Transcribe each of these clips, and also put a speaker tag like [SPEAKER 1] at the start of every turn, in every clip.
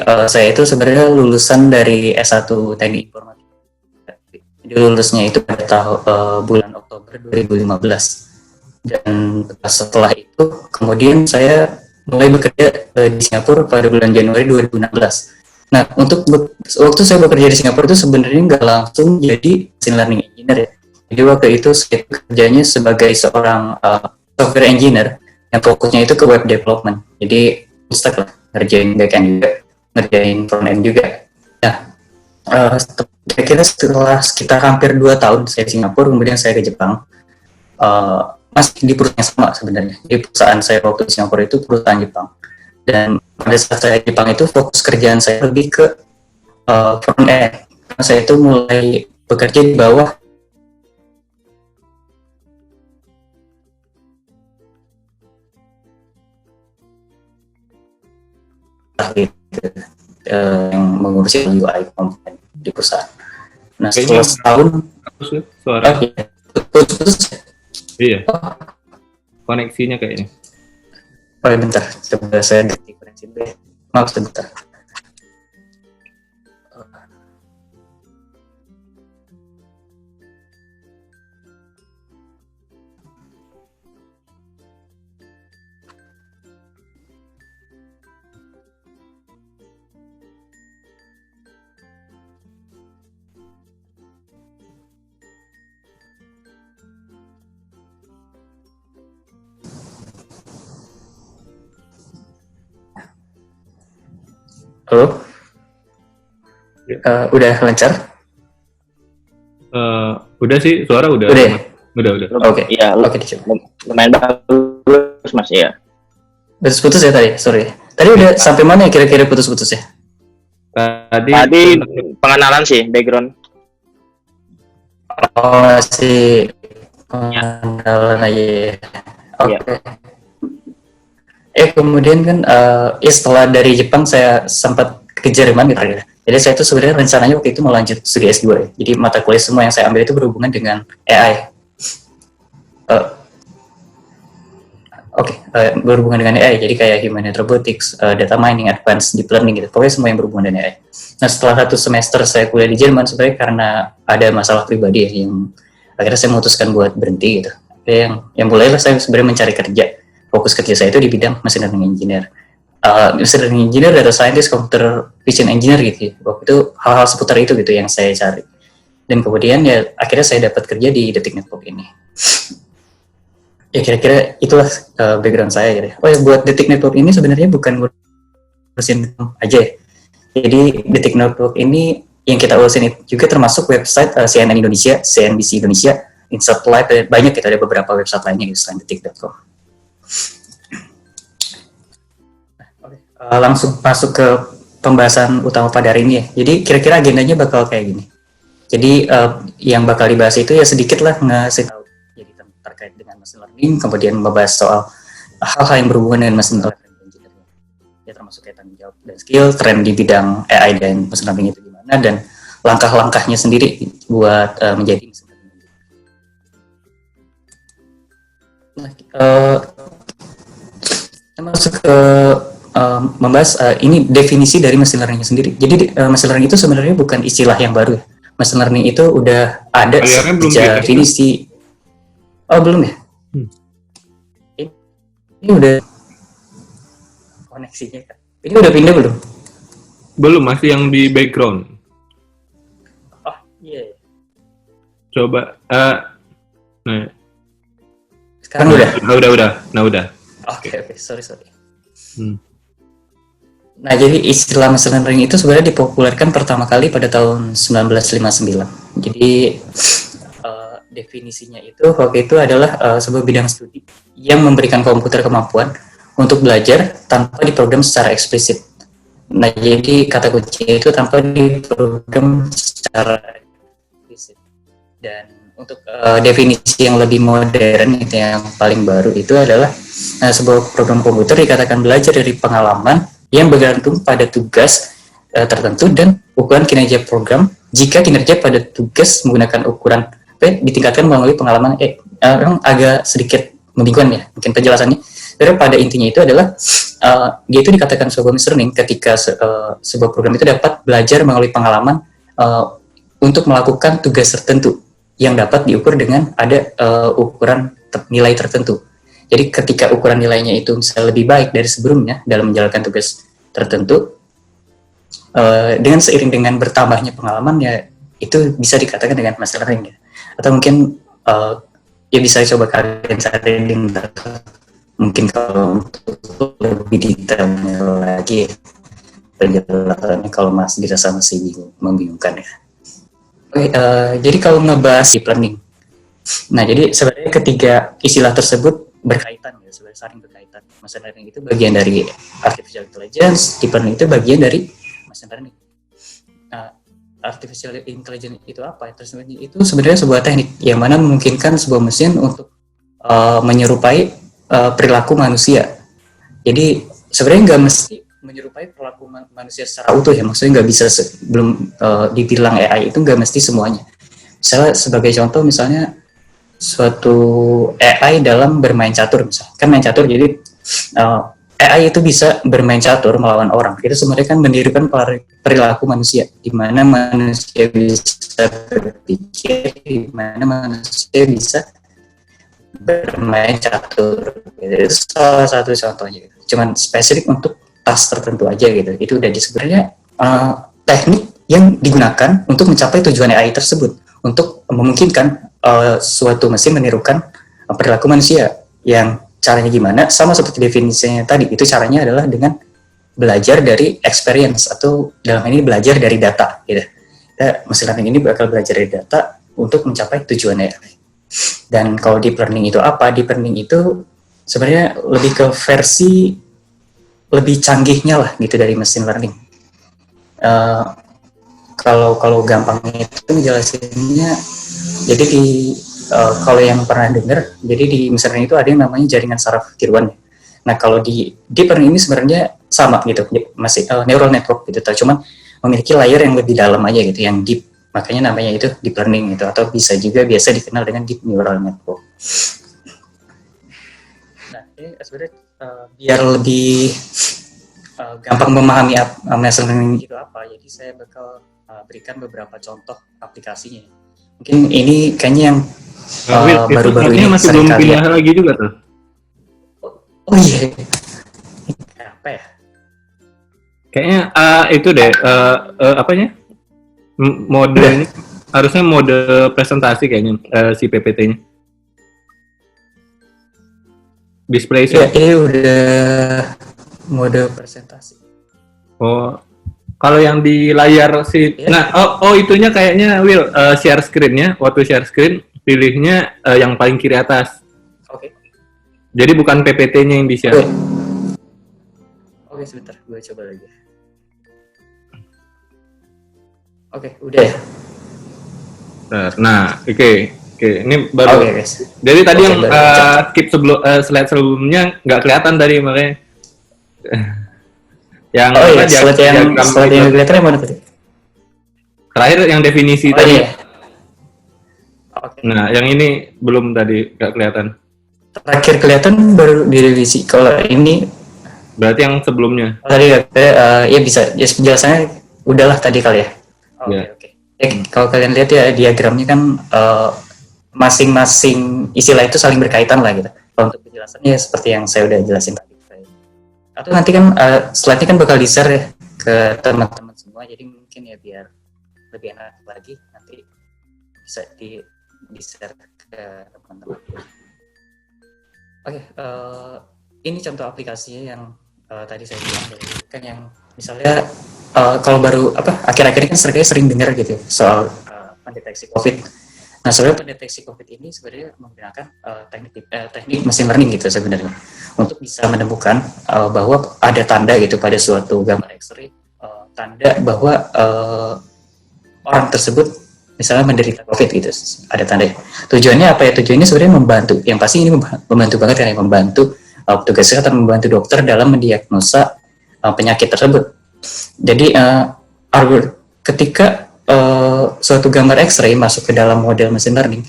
[SPEAKER 1] Saya itu sebenarnya lulusan dari S1 Teknik Informatika. Jadi lulusnya itu pada bulan Oktober 2015. Dan setelah itu kemudian saya mulai bekerja di Singapura pada bulan Januari 2016. Nah, waktu saya bekerja di Singapura itu sebenarnya nggak langsung jadi machine learning engineer ya. Jadi waktu itu saya kerjanya sebagai seorang software engineer yang fokusnya itu ke web development. Jadi full stack lah, ngerjain backend juga, ngerjain frontend juga. Nah, kira-kira setelah sekitar hampir 2 tahun saya di Singapura, kemudian saya ke Jepang. Masih di perusahaan yang sama sebenarnya. Di perusahaan saya waktu di Singapura itu perusahaan Jepang. Dan pada saat saya di Jepang itu fokus kerjaan saya lebih ke front end. Karena saya itu mulai bekerja di bawah gitu, yang mengurusi UI komponen di perusahaan. Nah, setelah setahun
[SPEAKER 2] suara
[SPEAKER 1] putus.
[SPEAKER 2] Iya. Koneksinya kayaknya.
[SPEAKER 1] Oh, bentar. Coba saya ganti koneksi dulu ya. Maaf sebentar. Halo? Udah lancar?
[SPEAKER 2] Udah sih, suara udah.
[SPEAKER 1] Udah ya?
[SPEAKER 2] Udah.
[SPEAKER 3] Oke. Iya, lumayan bagus Mas ya.
[SPEAKER 1] Putus ya tadi, sorry. Tadi udah sampai mana ya kira-kira putus-putus ya?
[SPEAKER 3] Tadi pengenalan sih, background.
[SPEAKER 1] Oh, masih pengenalan aja ya. Oke. Kemudian kan setelah dari Jepang saya sempat ke Jerman gitu ya. Jadi saya itu sebenarnya rencananya waktu itu mau lanjut studi S2 ya. Jadi mata kuliah semua yang saya ambil itu berhubungan dengan AI. Berhubungan dengan AI. Jadi kayak humanoid robotics, data mining, advanced deep learning gitu. Pokoknya semua yang berhubungan dengan AI. Nah, setelah 1 semester saya kuliah di Jerman sebenarnya karena ada masalah pribadi ya, yang akhirnya saya memutuskan buat berhenti gitu. Yang mulailah saya sebenarnya mencari kerja. Fokus kerja saya itu di bidang machine learning engineer. Machine learning engineer, data scientist, computer vision engineer gitu. Waktu itu hal-hal seputar itu gitu yang saya cari. Dan kemudian ya akhirnya saya dapat kerja di Detik Network ini. Ya kira-kira itulah background saya gitu. Oh ya, buat Detik Network ini sebenarnya bukan ngurusin aja ya. Jadi Detik Network ini yang kita urusin juga termasuk website CNN Indonesia, CNBC Indonesia, Insert Live, banyak kita ada beberapa website lainnya gitu selain Detik.com. Langsung masuk ke pembahasan utama pada hari ini ya. Jadi kira-kira agendanya bakal kayak gini. Jadi yang bakal dibahas itu ya sedikit lah ngasih tahu jadi terkait dengan machine learning, kemudian membahas soal hal-hal yang berhubungan dengan machine learning engineering. Ya termasuk kayak tanggung jawab dan skill, tren di bidang AI dan machine learning itu gimana, dan langkah-langkahnya sendiri buat menjadi machine learning engineer. Masuk ke membahas ini definisi dari machine learning sendiri. Jadi machine learning itu sebenarnya bukan istilah yang baru ya. Machine learning itu udah ada sejak definisi. Oh belum ya? Ini udah koneksinya kan? Ini udah pindah belum?
[SPEAKER 2] Belum, masih yang di background.
[SPEAKER 1] Oh iya.
[SPEAKER 2] Coba. Nah.
[SPEAKER 1] Sekarang udah.
[SPEAKER 2] Udah.
[SPEAKER 1] Oke, sorry. Nah, jadi istilah machine learning itu sebenarnya dipopulerkan pertama kali pada tahun 1959. Jadi definisinya itu waktu itu adalah sebuah bidang studi yang memberikan komputer kemampuan untuk belajar tanpa diprogram secara eksplisit. Nah, jadi kata kuncinya itu tanpa diprogram secara eksplisit. Dan untuk definisi yang lebih modern itu yang paling baru itu adalah sebuah program komputer dikatakan belajar dari pengalaman yang bergantung pada tugas tertentu dan ukuran kinerja program jika kinerja pada tugas menggunakan ukuran P ditingkatkan melalui pengalaman agak sedikit membingungkan ya mungkin penjelasannya. Tapi pada intinya itu adalah dia itu dikatakan sebuah machine learning ketika sebuah program itu dapat belajar melalui pengalaman untuk melakukan tugas tertentu yang dapat diukur dengan ada ukuran nilai tertentu. Jadi ketika ukuran nilainya itu misalnya lebih baik dari sebelumnya dalam menjalankan tugas tertentu, dengan seiring dengan bertambahnya pengalaman ya itu bisa dikatakan dengan machine learning ya. Atau mungkin ya bisa coba kalian cari di mungkin kalau untuk lebih detailnya lagi penjelasannya kalau masih dirasa masih membingungkan ya. Oke, jadi kalau ngebahas deep learning, nah jadi sebenarnya ketiga istilah tersebut berkaitan ya, sebenarnya saling berkaitan. Machine learning itu bagian dari artificial intelligence, deep learning itu bagian dari machine learning. Artificial intelligence itu apa? Itu sebenarnya sebuah teknik yang mana memungkinkan sebuah mesin untuk menyerupai perilaku manusia. Jadi sebenarnya nggak mesti menyerupai perilaku manusia secara utuh ya, maksudnya nggak bisa belum dibilang AI itu nggak mesti semuanya. Misalnya sebagai contoh misalnya suatu AI dalam bermain catur misalnya, kan main catur jadi AI itu bisa bermain catur melawan orang. Itu sebenarnya kan menirukan perilaku manusia, di mana manusia bisa berpikir, di mana manusia bisa bermain catur. Itu salah satu contohnya. Cuman spesifik untuk tas tertentu aja gitu. Itu udah sebenarnya teknik yang digunakan untuk mencapai tujuan AI tersebut, untuk memungkinkan suatu mesin menirukan perilaku manusia. Yang caranya gimana? Sama seperti definisinya tadi. Itu caranya adalah dengan belajar dari experience atau dalam ini belajar dari data. Gitu. Machine learning ini bakal belajar dari data untuk mencapai tujuan AI. Dan kalau deep learning itu apa? Deep learning itu sebenarnya lebih ke versi lebih canggihnya lah gitu dari machine learning. Kalau gampangnya itu menjelasinnya, jadi kalau yang pernah dengar, jadi di machine learning itu ada yang namanya jaringan saraf tiruan. Nah kalau di deep learning ini sebenarnya sama gitu, masih neural network gitu, cuman memiliki layer yang lebih dalam aja gitu, yang deep. Makanya namanya itu deep learning gitu, atau bisa juga biasa dikenal dengan deep neural network. Nah, ini sebenarnya biar lebih gampang memahami machine learning itu apa, jadi saya bakal berikan beberapa contoh aplikasinya. Mungkin ini kayaknya yang baru-baru ini
[SPEAKER 2] masih belum pindah lagi juga tuh.
[SPEAKER 1] Oh iya, apa ya?
[SPEAKER 2] Kayaknya itu deh, apanya? Mode ini harusnya mode presentasi kayaknya si PPT-nya. Display share.
[SPEAKER 1] Ya, ini udah mode presentasi.
[SPEAKER 2] Oh, kalau yang di layar si, nah, itunya kayaknya Will share screen-nya. Waktu share screen pilihnya yang paling kiri atas.
[SPEAKER 1] Oke.
[SPEAKER 2] Jadi bukan PPT-nya yang di share.
[SPEAKER 1] Oke, sebentar, gue coba lagi. Oke, udah ya.
[SPEAKER 2] Nah, oke, ini baru.
[SPEAKER 1] Oke, guys.
[SPEAKER 2] Jadi tadi yang skip slide sebelumnya nggak kelihatan tadi makanya. Yang
[SPEAKER 1] slide yang kelihatan yang mana tadi?
[SPEAKER 2] Terakhir yang definisi tadi.
[SPEAKER 1] Iya. Okay.
[SPEAKER 2] Nah, yang ini belum tadi nggak kelihatan.
[SPEAKER 1] Terakhir kelihatan baru di revisi. Kalau ini
[SPEAKER 2] berarti yang sebelumnya.
[SPEAKER 1] Tadi ya bisa. Ya penjelasannya udahlah tadi kali ya. Oke. Kalau kalian lihat ya diagramnya kan masing-masing istilah itu saling berkaitan lah gitu. Kalau untuk penjelasannya ya seperti yang saya udah jelasin tadi. Atau nanti kan slide-nya kan bakal di-share ya ke teman-teman semua, jadi mungkin ya biar lebih enak lagi nanti bisa di-share ke teman-teman. Oke, ini contoh aplikasinya yang tadi saya bilang kan yang misalnya kalau baru akhir-akhir ini kan sering dengar gitu soal pendeteksi COVID. Nah sebenarnya pendeteksi COVID ini sebenarnya menggunakan teknik machine learning gitu sebenarnya untuk bisa menemukan bahwa ada tanda gitu pada suatu gambar X-ray, tanda bahwa orang tersebut misalnya menderita COVID gitu, ada tanda. Tujuannya apa ya? Tujuannya sebenarnya membantu. Yang pasti ini membantu banget kan, membantu petugas kesehatan, membantu dokter dalam mendiagnosa penyakit tersebut. Jadi ketika suatu gambar X-ray masuk ke dalam model machine learning,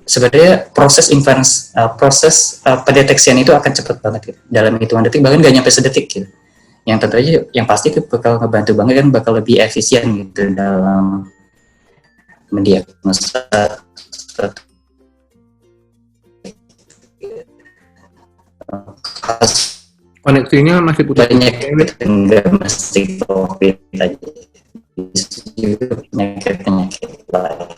[SPEAKER 1] sebenarnya proses inference, proses pendeteksian itu akan cepat banget gitu. Dalam hitungan detik, bahkan nggak nyampe sedetik gitu. Yang tentu aja, yang pasti itu bakal ngebantu banget kan, bakal lebih efisien gitu dalam mendiagnosa kasus
[SPEAKER 2] Koneksinya masih putus.
[SPEAKER 1] banyak gitu, nggak mesti COVID aja, bisa juga penyakit-penyakit lain.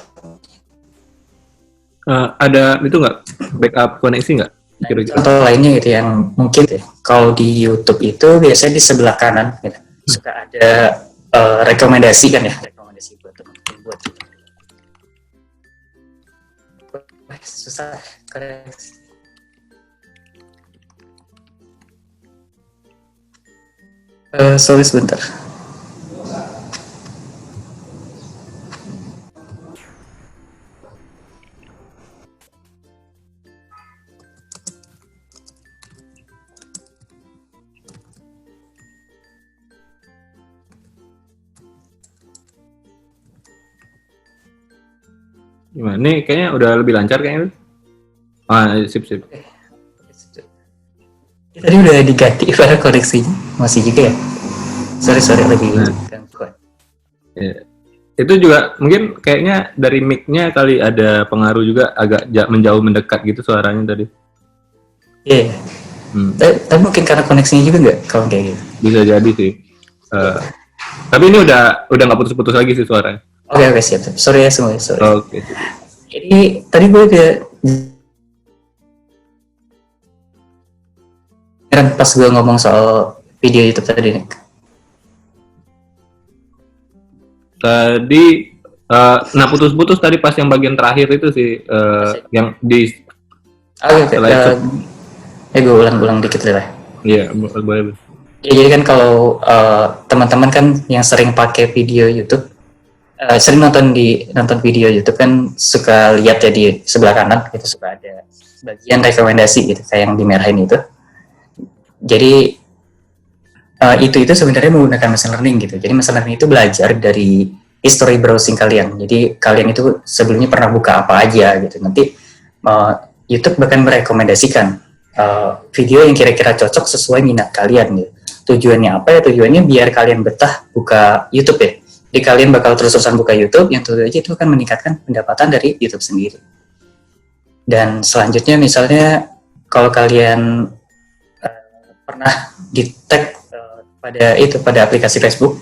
[SPEAKER 2] Ada itu nggak backup koneksi nggak? Kira-kira.
[SPEAKER 1] Contoh lainnya gitu yang mungkin kalau di YouTube itu biasanya di sebelah kanan gitu, suka ada rekomendasi kan ya, rekomendasi buat teman-teman buat gitu. Susah koreksi. Sorry sebentar.
[SPEAKER 2] Gimana? Nih kayaknya udah lebih lancar kayaknya. Sip.
[SPEAKER 1] Tadi udah diganti para koneksinya, masih juga ya? Sorry lagi gangguan.
[SPEAKER 2] Ya. Itu juga mungkin kayaknya dari mic-nya kali ada pengaruh juga, agak menjauh mendekat gitu suaranya tadi.
[SPEAKER 1] Iya. Tapi mungkin karena koneksinya juga nggak kalau kayak gitu.
[SPEAKER 2] Bisa jadi sih. Tapi ini udah nggak putus-putus lagi sih suaranya.
[SPEAKER 1] Oke, siap. Sorry ya semua. Sorry.
[SPEAKER 2] Oke.
[SPEAKER 1] Jadi tadi gue pas gue ngomong soal video YouTube tadi nih.
[SPEAKER 2] Tadi putus-putus tadi pas yang bagian terakhir itu sih yang di
[SPEAKER 1] Oke. Gue ulang dikit lah.
[SPEAKER 2] Iya, boleh.
[SPEAKER 1] Ya, jadi kan kalau teman-teman kan yang sering pakai video YouTube, sering nonton video YouTube kan suka lihat ya di sebelah kanan gitu, suka ada bagian rekomendasi gitu kayak yang dimerahin itu. Jadi itu sebenarnya menggunakan machine learning gitu. Jadi machine learning itu belajar dari history browsing kalian. Jadi kalian itu sebelumnya pernah buka apa aja gitu. Nanti YouTube bahkan merekomendasikan video yang kira-kira cocok sesuai minat kalian gitu. Tujuannya apa ya? Tujuannya biar kalian betah buka YouTube ya. Jadi kalian bakal terus-terusan buka YouTube, yang tentu aja itu akan meningkatkan pendapatan dari YouTube sendiri. Dan selanjutnya misalnya kalau kalian pernah di-tag pada aplikasi Facebook,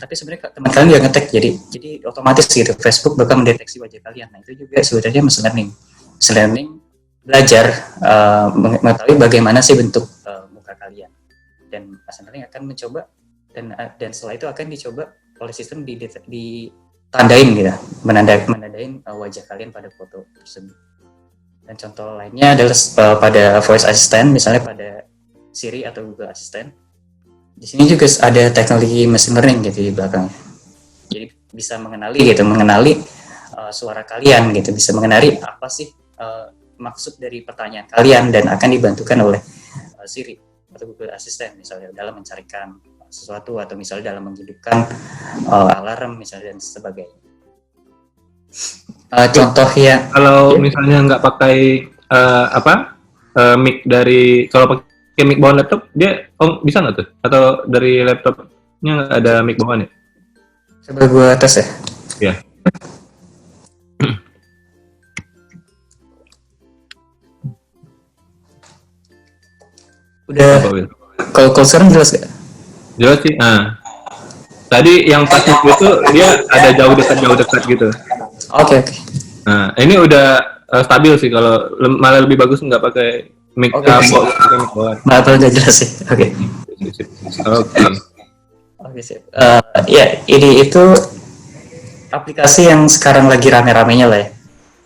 [SPEAKER 1] tapi sebenarnya teman kalian nggak nge-tag, jadi otomatis gitu Facebook bakal mendeteksi wajah kalian. Nah itu juga sebenarnya machine learning. Machine learning belajar mengetahui bagaimana sih bentuk muka kalian, dan machine learning akan mencoba dan setelah itu akan dicoba oleh sistem ditandain gitu, menandain wajah kalian pada foto tersebut. Dan contoh lainnya adalah pada voice assistant, misalnya pada Siri atau Google Assistant. Di sini juga ada teknologi machine learning gitu di belakang. Jadi bisa mengenali suara kalian gitu, bisa mengenali apa sih maksud dari pertanyaan kalian, dan akan dibantukan oleh Siri atau Google Assistant misalnya dalam mencarikan sesuatu, atau misalnya dalam menghidupkan alarm misalnya dan sebagainya. Contoh ya,
[SPEAKER 2] kalau misalnya nggak pakai mic dari, kalau pakai mic bawaan laptop dia bisa nggak tuh, atau dari laptopnya nggak ada mic bawaan ya?
[SPEAKER 1] Coba gue tes ya.
[SPEAKER 2] Iya.
[SPEAKER 1] Udah. Kalau sekarang jelas gak?
[SPEAKER 2] Jelas sih. Tadi yang pas itu dia ada jauh dekat gitu.
[SPEAKER 1] Oke.
[SPEAKER 2] Nah, ini udah stabil sih. Kalau malah lebih bagus nggak pakai mic bawaan.
[SPEAKER 1] Malah udah jelas sih. Oke. Oke, siap. Ya, ini itu aplikasi yang sekarang lagi rame-ramenya lah ya.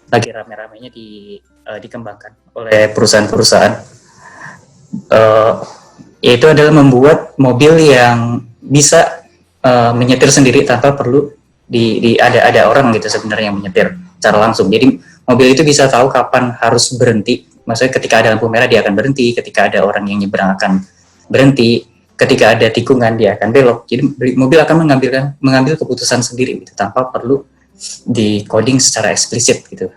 [SPEAKER 1] Lagi rame-ramenya dikembangkan oleh perusahaan-perusahaan. Yaitu adalah membuat mobil yang bisa menyetir sendiri tanpa perlu ada orang gitu sebenarnya yang menyetir secara langsung. Jadi mobil itu bisa tahu kapan harus berhenti. Maksudnya ketika ada lampu merah dia akan berhenti, ketika ada orang yang nyebrang akan berhenti, ketika ada tikungan dia akan belok. Jadi mobil akan mengambil keputusan sendiri gitu, tanpa perlu di coding secara eksplisit gitu.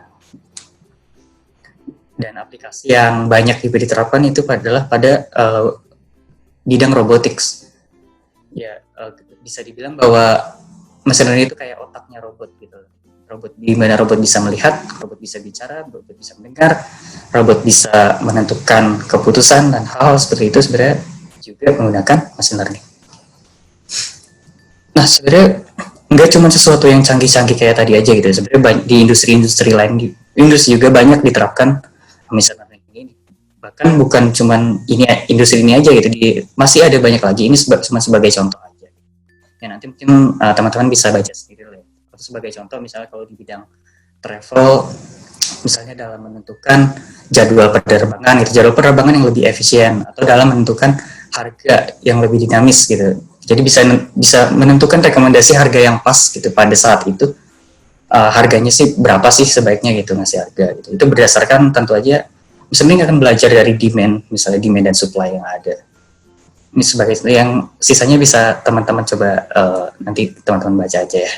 [SPEAKER 1] Dan aplikasi yang banyak diterapkan itu adalah pada bidang robotics. Ya, bisa dibilang bahwa mesin learning itu kayak otaknya robot gitu. Robot di mana robot bisa melihat, robot bisa bicara, robot bisa mendengar, robot bisa menentukan keputusan dan hal seperti itu sebenarnya juga menggunakan mesin learning. Nah, sebenarnya nggak cuma sesuatu yang canggih-canggih kayak tadi aja gitu. Sebenarnya di industri-industri lain, di industri juga banyak diterapkan mesin learning ini. Bahkan bukan cuma ini industri ini aja gitu. Masih ada banyak lagi. Ini cuma sebagai contoh aja. Ya nanti mungkin teman-teman bisa baca sendiri lah. Atau sebagai contoh misalnya kalau di bidang travel, misalnya dalam menentukan jadwal penerbangan yang lebih efisien, atau dalam menentukan harga yang lebih dinamis gitu. Jadi bisa menentukan rekomendasi harga yang pas gitu pada saat itu. Harganya sih berapa sih sebaiknya gitu ngasih harga gitu. Itu berdasarkan tentu aja misalnya akan belajar dari misalnya demand dan supply yang ada. Ini sebagai yang sisanya bisa teman-teman coba nanti teman-teman baca aja ya.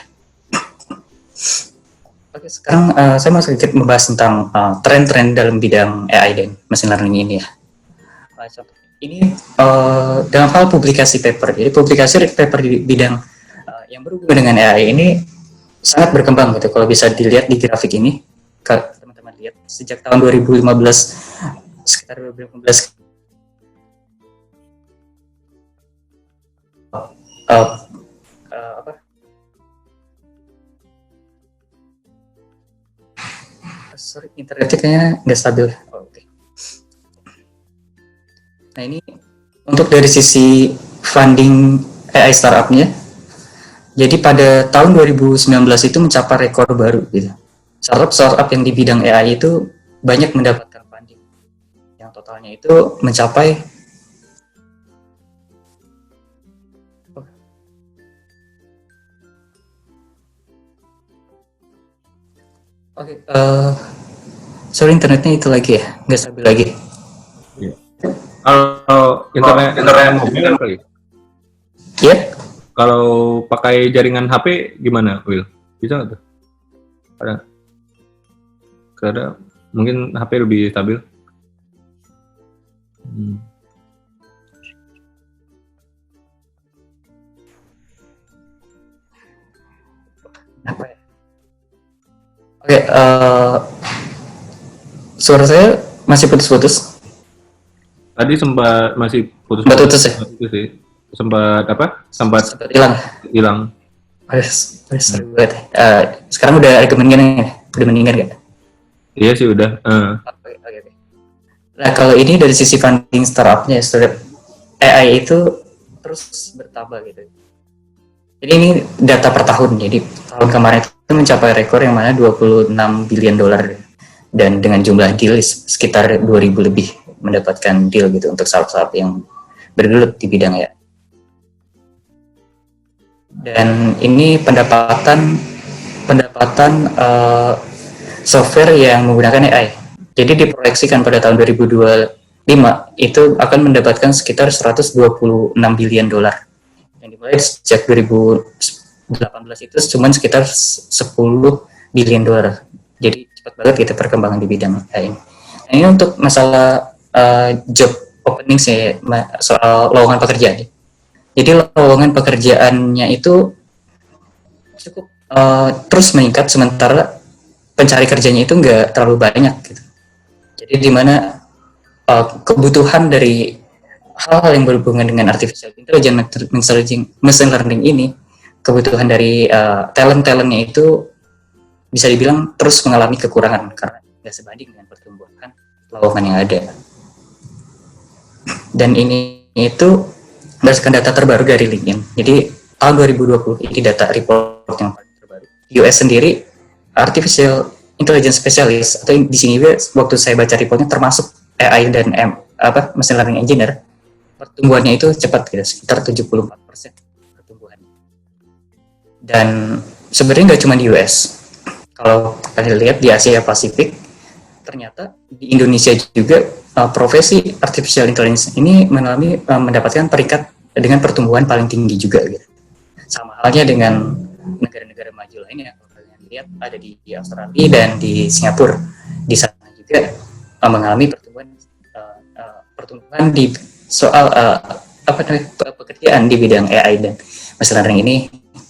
[SPEAKER 1] Oke, sekarang saya mau sedikit membahas tentang tren-tren dalam bidang AI dan machine learning ini ya. Ini dalam hal publikasi paper. Jadi publikasi paper di bidang yang berhubungan dengan AI ini sangat berkembang gitu. Kalau bisa dilihat di grafik ini, teman-teman lihat sejak tahun 2015 sekitar 2015 sorry, internetnya kayaknya nggak stabil. Oke. Nah ini untuk dari sisi funding AI startupnya, jadi pada tahun 2019 itu mencapai rekor baru gitu. Startup yang di bidang AI itu banyak mendapatkan funding, yang totalnya itu mencapai sorry internetnya itu lagi ya, nggak stabil lagi.
[SPEAKER 2] Kalau internet mobil kali?
[SPEAKER 1] Ya?
[SPEAKER 2] Kalau pakai jaringan HP gimana, Will? Bisa nggak tuh? Karena mungkin HP lebih stabil.
[SPEAKER 1] Apa ya? Oke, suara saya masih putus-putus.
[SPEAKER 2] Tadi sempat masih
[SPEAKER 1] putus ya?
[SPEAKER 2] Sempat apa? Sempat hilang.
[SPEAKER 1] Sorry banget. Sekarang udah mendingan nggak?
[SPEAKER 2] Iya sih udah.
[SPEAKER 1] Oke. Nah kalau ini dari sisi funding startupnya, AI itu terus bertambah gitu. Jadi ini data per tahun. Jadi tahun kemarin itu mencapai rekor yang mana 26 billion dolar dan dengan jumlah deal sekitar 2.000 lebih mendapatkan deal gitu untuk startup yang bergelut di bidang ya. Dan ini pendapatan software yang menggunakan AI. Jadi diproyeksikan pada tahun 2025 itu akan mendapatkan sekitar 126 billion dolar. Yang dimulai sejak 2018 itu cuma sekitar 10 billion dolar. Jadi cepat banget gitu perkembangan di bidang AI. Nah, ini untuk masalah job opening sih, soal lowongan pekerjaan. Jadi lowongan pekerjaannya itu cukup terus meningkat sementara pencari kerjanya itu nggak terlalu banyak gitu. Jadi di mana kebutuhan dari hal-hal yang berhubungan dengan artificial intelligence, machine learning ini, kebutuhan dari talent-talentnya itu bisa dibilang terus mengalami kekurangan karena nggak sebanding dengan pertumbuhan lowongan yang ada. Dan ini itu berdasarkan data terbaru dari LinkedIn. Jadi tahun 2020 ini data report yang paling terbaru. US sendiri artificial intelligence specialist atau di sini waktu saya baca reportnya termasuk AI dan machine learning engineer, pertumbuhannya itu cepat gitu, sekitar 74% pertumbuhannya. Dan sebenarnya nggak cuma di US. Kalau kalian lihat di Asia Pasifik, ternyata di Indonesia juga profesi artificial intelligence ini mendapatkan peringkat dengan pertumbuhan paling tinggi juga gitu. Sama halnya dengan negara-negara maju lainnya. Kalau kalian lihat ada di Australia dan di Singapura. Di sana juga mengalami pertumbuhan di soal pekerjaan di bidang AI dan machine learning ini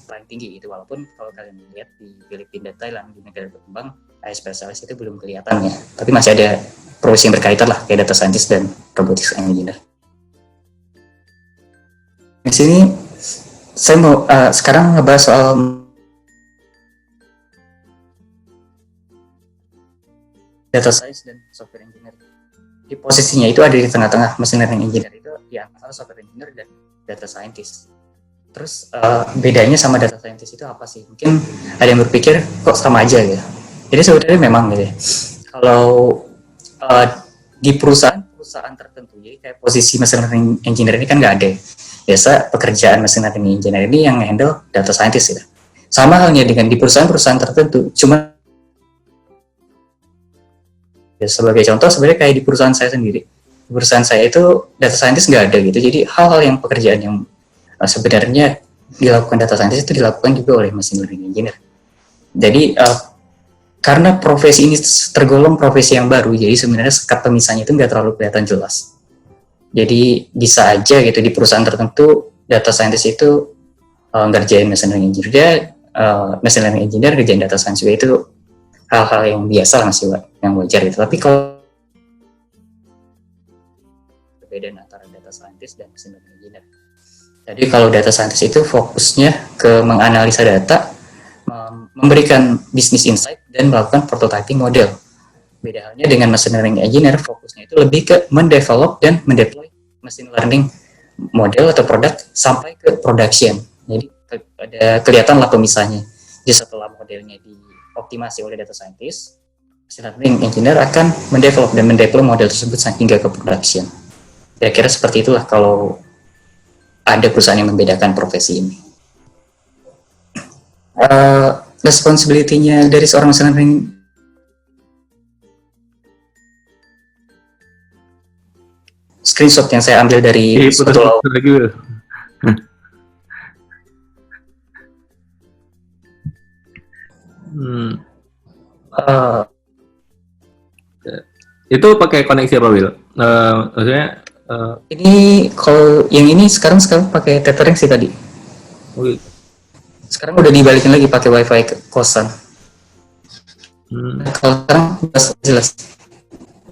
[SPEAKER 1] paling tinggi gitu. Walaupun kalau kalian lihat di Filipina dan Thailand, di negara berkembang, AI spesialis itu belum kelihatan ya, tapi masih ada profesi yang berkaitan lah kayak data scientist dan robotics engineer. Di sini saya mau sekarang ngebahas soal data science dan software engineer. Di posisinya itu ada di tengah-tengah, machine learning engineer itu di antara software engineer dan data scientist. Terus bedanya sama data scientist itu apa sih? Mungkin ada yang berpikir kok sama aja ya. Jadi sebenarnya memang gitu ya. Kalau di perusahaan tertentu, jadi kayak posisi machine learning engineer ini kan nggak ada. Biasa pekerjaan machine learning engineer ini yang handle data scientist gitu. Sama halnya dengan di perusahaan-perusahaan tertentu, cuma ya, sebagai contoh sebenarnya kayak di perusahaan saya sendiri. Di perusahaan saya itu data scientist nggak ada gitu. Jadi hal-hal yang pekerjaan yang sebenarnya dilakukan data scientist itu dilakukan juga oleh machine learning engineer. Jadi karena profesi ini tergolong profesi yang baru, jadi sebenarnya sekat pemisahnya itu nggak terlalu kelihatan jelas. Jadi bisa aja gitu di perusahaan tertentu data scientist itu ngerjain machine learning engineer, machine learning engineer ngerjain data science juga, itu hal-hal yang biasa masih yang wajar gitu. Tapi kalau perbedaan antara data scientist dan machine learning engineer. Jadi kalau data scientist itu fokusnya ke menganalisa data, memberikan business insight dan melakukan prototyping model. Beda halnya dengan machine learning engineer, fokusnya itu lebih ke mendevelop dan mendeploy machine learning model atau produk sampai ke production. Jadi ada kelihatan lah pemisahnya. Jadi setelah modelnya dioptimasi oleh data scientist, machine learning engineer akan mendevelop dan mendeploy model tersebut hingga ke production. Kira-kira seperti itulah kalau ada perusahaan yang membedakan profesi ini. Responsibility-nya dari seorang machine learning screenshot yang saya ambil dari suatu
[SPEAKER 2] itu pakai koneksi apa, Will? Maksudnya
[SPEAKER 1] ini kalau yang ini sekarang pakai tethering sih tadi. Sekarang udah dibalikin lagi pakai wifi ke kosan. Kalau sekarang jelas.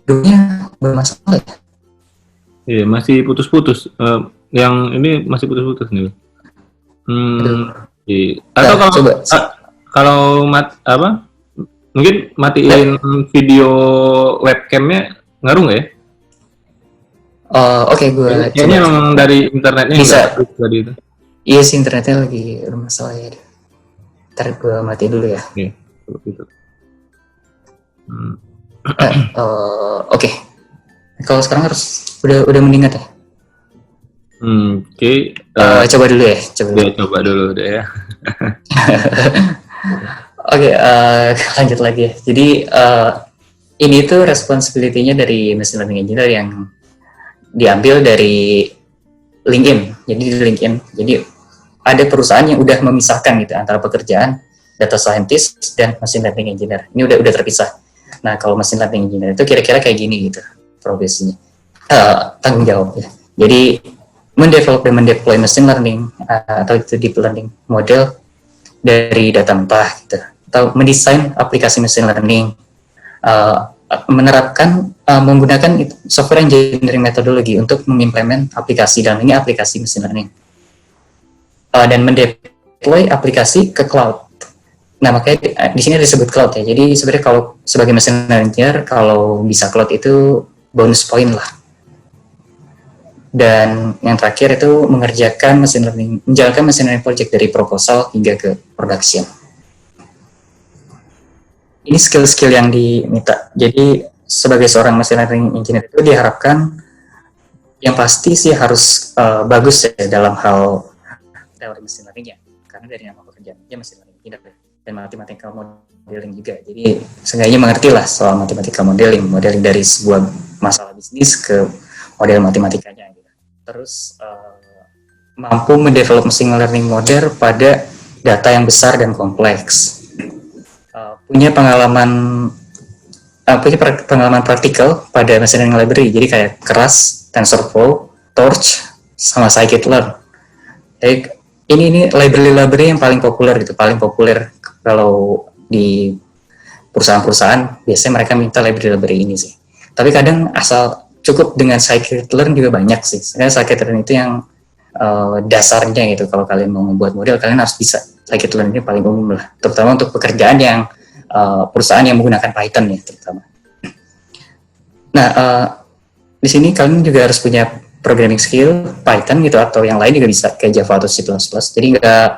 [SPEAKER 1] Dulunya bermasalah ya?
[SPEAKER 2] Iya, masih putus-putus. Yang ini masih putus-putus nih. Iya. Atau kalau
[SPEAKER 1] coba.
[SPEAKER 2] Kalau mungkin matiin video webcamnya ngaruh nggak ya?
[SPEAKER 1] Oke, gue
[SPEAKER 2] kayaknya memang dari internetnya
[SPEAKER 1] bisa
[SPEAKER 2] tadi itu.
[SPEAKER 1] Iya sih, internetnya lagi bermasalah ya. Ntar gue mati dulu ya.
[SPEAKER 2] Iya, gitu.
[SPEAKER 1] Oke. Kalau sekarang harus udah mendingan ya.
[SPEAKER 2] Oke.
[SPEAKER 1] Coba dulu ya.
[SPEAKER 2] Coba dulu deh ya.
[SPEAKER 1] Oke, lanjut lagi ya. Jadi ini tuh responsibility-nya dari machine learning engineer yang diambil dari LinkedIn. Jadi di LinkedIn, jadi ada perusahaan yang udah memisahkan gitu antara pekerjaan data scientist dan machine learning engineer. Ini udah terpisah. Nah, kalau machine learning engineer itu kira-kira kayak gini gitu profesinya, tanggung jawabnya. Jadi mendevelop dan mendeploy machine learning atau itu deep learning model dari data mentah gitu, atau mendesain aplikasi machine learning, menerapkan menggunakan software engineering methodology untuk mengimplement aplikasi, dalam ini aplikasi machine learning, dan mendeploy aplikasi ke cloud. Nah, makanya di sini disebut cloud ya. Jadi sebenarnya kalau sebagai machine learning engineer, kalau bisa cloud itu bonus point lah. Dan yang terakhir itu mengerjakan menjalankan machine learning project dari proposal hingga ke production. Ini skill-skill yang diminta. Jadi sebagai seorang machine learning engineer itu diharapkan yang pasti sih harus bagus ya dalam hal teori machine learning ya. Karena dari nama pekerjaannya machine learning engineer dan mathematical modeling juga. Jadi seenggaknya mengerti lah soal mathematical modeling dari sebuah masalah bisnis ke model matematikanya. Terus mampu mendevelop machine learning model pada data yang besar dan kompleks. Punya pengalaman punya pengalaman praktikal pada machine learning library. Jadi kayak Keras, TensorFlow, Torch, sama Scikit-learn. Jadi ini library yang paling populer gitu, paling populer kalau di perusahaan-perusahaan biasanya mereka minta library ini sih. Tapi kadang asal cukup dengan Scikit-learn juga banyak sih. Sebenarnya Scikit-learn itu yang dasarnya gitu. Kalau kalian mau membuat model, kalian harus bisa. Scikit-learn ini paling umum lah, terutama untuk pekerjaan yang perusahaan yang menggunakan Python ya terutama. Nah, di sini kalian juga harus punya programming skill Python gitu, atau yang lain juga bisa kayak Java atau C++. Jadi nggak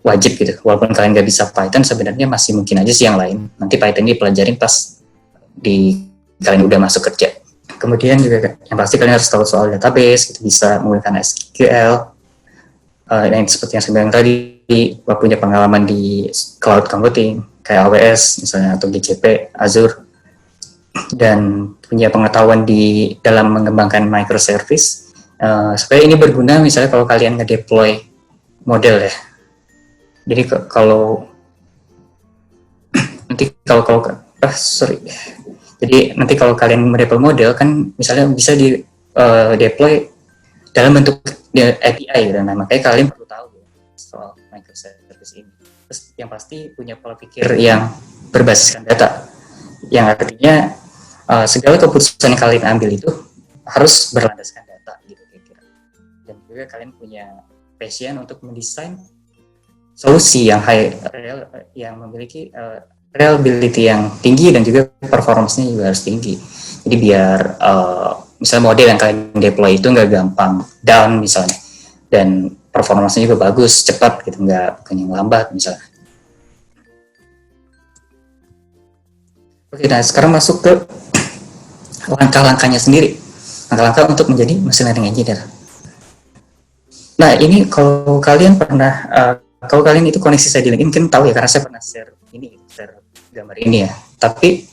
[SPEAKER 1] wajib gitu. Walaupun kalian nggak bisa Python, sebenarnya masih mungkin aja sih yang lain. Nanti Python ini pelajarin pas kalian udah masuk kerja. Kemudian juga yang pasti kalian harus tahu soal database, gitu, bisa menggunakan SQL. Dan seperti yang saya bilang tadi, punya pengalaman di cloud computing kayak AWS misalnya atau GCP, Azure, dan punya pengetahuan di dalam mengembangkan microservice supaya ini berguna misalnya kalau kalian nge-deploy model ya. Jadi jadi nanti kalau kalian mendeploy model kan misalnya bisa di deploy dalam bentuk API gitu. Nah, makanya kalian perlu tahu soal microservice ini. Terus yang pasti punya pola pikir yang berbasiskan data, yang artinya segala keputusan yang kalian ambil itu harus berlandaskan data gitu kira-kira. Dan juga kalian punya passion untuk mendesain solusi yang memiliki reliability yang tinggi dan juga performance-nya juga harus tinggi. Jadi biar misalnya model yang kalian deploy itu nggak gampang down misalnya, dan performance-nya juga bagus, cepat gitu, nggak yang lambat misalnya. Oke, nah sekarang masuk ke langkah-langkahnya sendiri, langkah-langkah untuk menjadi machine learning engineer. Nah ini kalau kalian itu koneksi saya di LinkedIn mungkin tahu ya, karena saya pernah share gambar ini ya. Tapi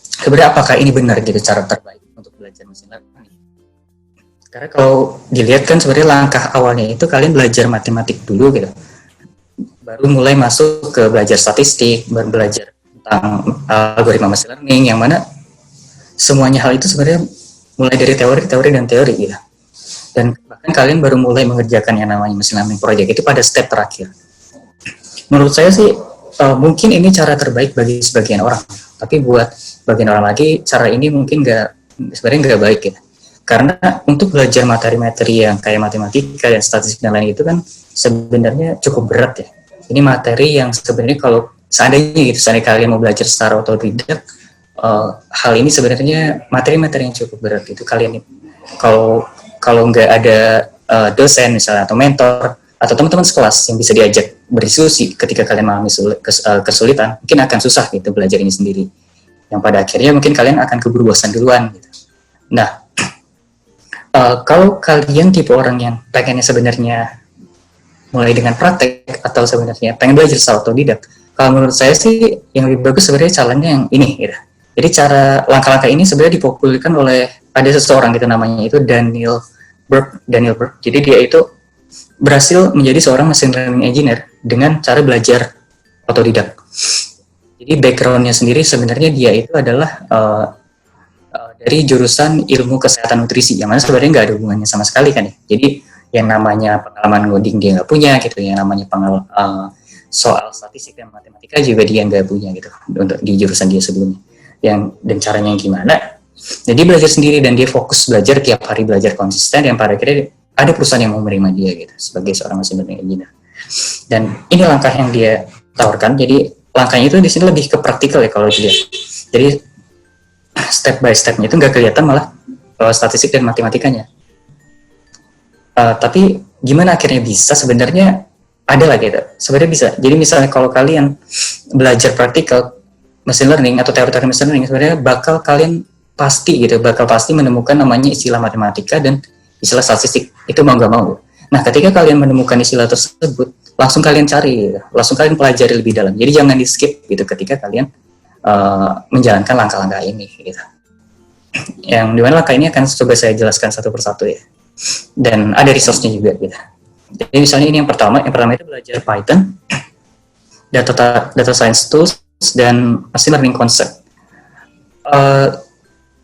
[SPEAKER 1] sebenarnya apakah ini benar jadi cara terbaik untuk belajar machine learning? Karena kalau dilihat kan sebenarnya langkah awalnya itu kalian belajar matematik dulu gitu, baru mulai masuk ke belajar statistik, baru belajar tentang algoritma machine learning, yang mana semuanya hal itu sebenarnya mulai dari teori gitu. Dan bahkan kalian baru mulai mengerjakan yang namanya machine learning project itu pada step terakhir. Menurut saya sih mungkin ini cara terbaik bagi sebagian orang, tapi buat sebagian orang lagi cara ini mungkin sebenarnya nggak baik ya. Karena untuk belajar materi-materi yang kayak matematika dan statistik dan lain itu kan sebenarnya cukup berat ya. Ini materi yang sebenarnya kalau seandainya kalian mau belajar secara otodidak, hal ini sebenarnya materi-materi yang cukup berat itu kalian kalau nggak ada dosen misalnya atau mentor atau teman-teman sekelas yang bisa diajak berdiskusi ketika kalian mengalami kesulitan, mungkin akan susah gitu belajar ini sendiri. Yang pada akhirnya mungkin kalian akan keburu bosan duluan gitu. Nah, kalau kalian tipe orang yang pengennya sebenarnya mulai dengan praktek atau sebenarnya pengen belajar secara otodidak, kalau menurut saya sih yang lebih bagus sebenarnya caranya yang ini gitu. Jadi langkah-langkah ini sebenarnya dipopulerkan oleh ada seseorang gitu, namanya itu Daniel Berg. Jadi dia itu berhasil menjadi seorang machine learning engineer dengan cara belajar otodidak. Jadi background-nya sendiri sebenarnya dia itu adalah dari jurusan ilmu kesehatan nutrisi, yang mana sebenarnya nggak ada hubungannya sama sekali kan ya. Jadi yang namanya pengalaman ngoding dia nggak punya gitu, yang namanya soal statistik dan matematika juga dia nggak punya gitu untuk di jurusan dia sebelumnya. Dan caranya gimana? Jadi belajar sendiri dan dia fokus belajar tiap hari, belajar konsisten, yang pada akhirnya ada perusahaan yang mau menerima dia gitu sebagai seorang machine learning engineer. Dan ini langkah yang dia tawarkan. Jadi langkahnya itu di sini lebih ke praktikal ya kalau dilihat. Jadi step by stepnya itu nggak kelihatan malah statistik dan matematikanya. Tapi gimana akhirnya bisa? Sebenarnya ada lah gitu. Sebenarnya bisa. Jadi misalnya kalau kalian belajar praktikal machine learning atau teori machine learning, sebenarnya bakal pasti menemukan namanya istilah matematika dan istilah statistik. Itu mau nggak mau. Nah, ketika kalian menemukan istilah tersebut, langsung kalian cari, langsung kalian pelajari lebih dalam. Jadi jangan di skip gitu ketika kalian menjalankan langkah-langkah ini gitu. Yang dimana langkah ini akan coba saya jelaskan satu persatu ya, dan ada resource-nya juga gitu. Jadi misalnya ini yang pertama itu belajar Python, data science tools, dan machine learning concept. Eh,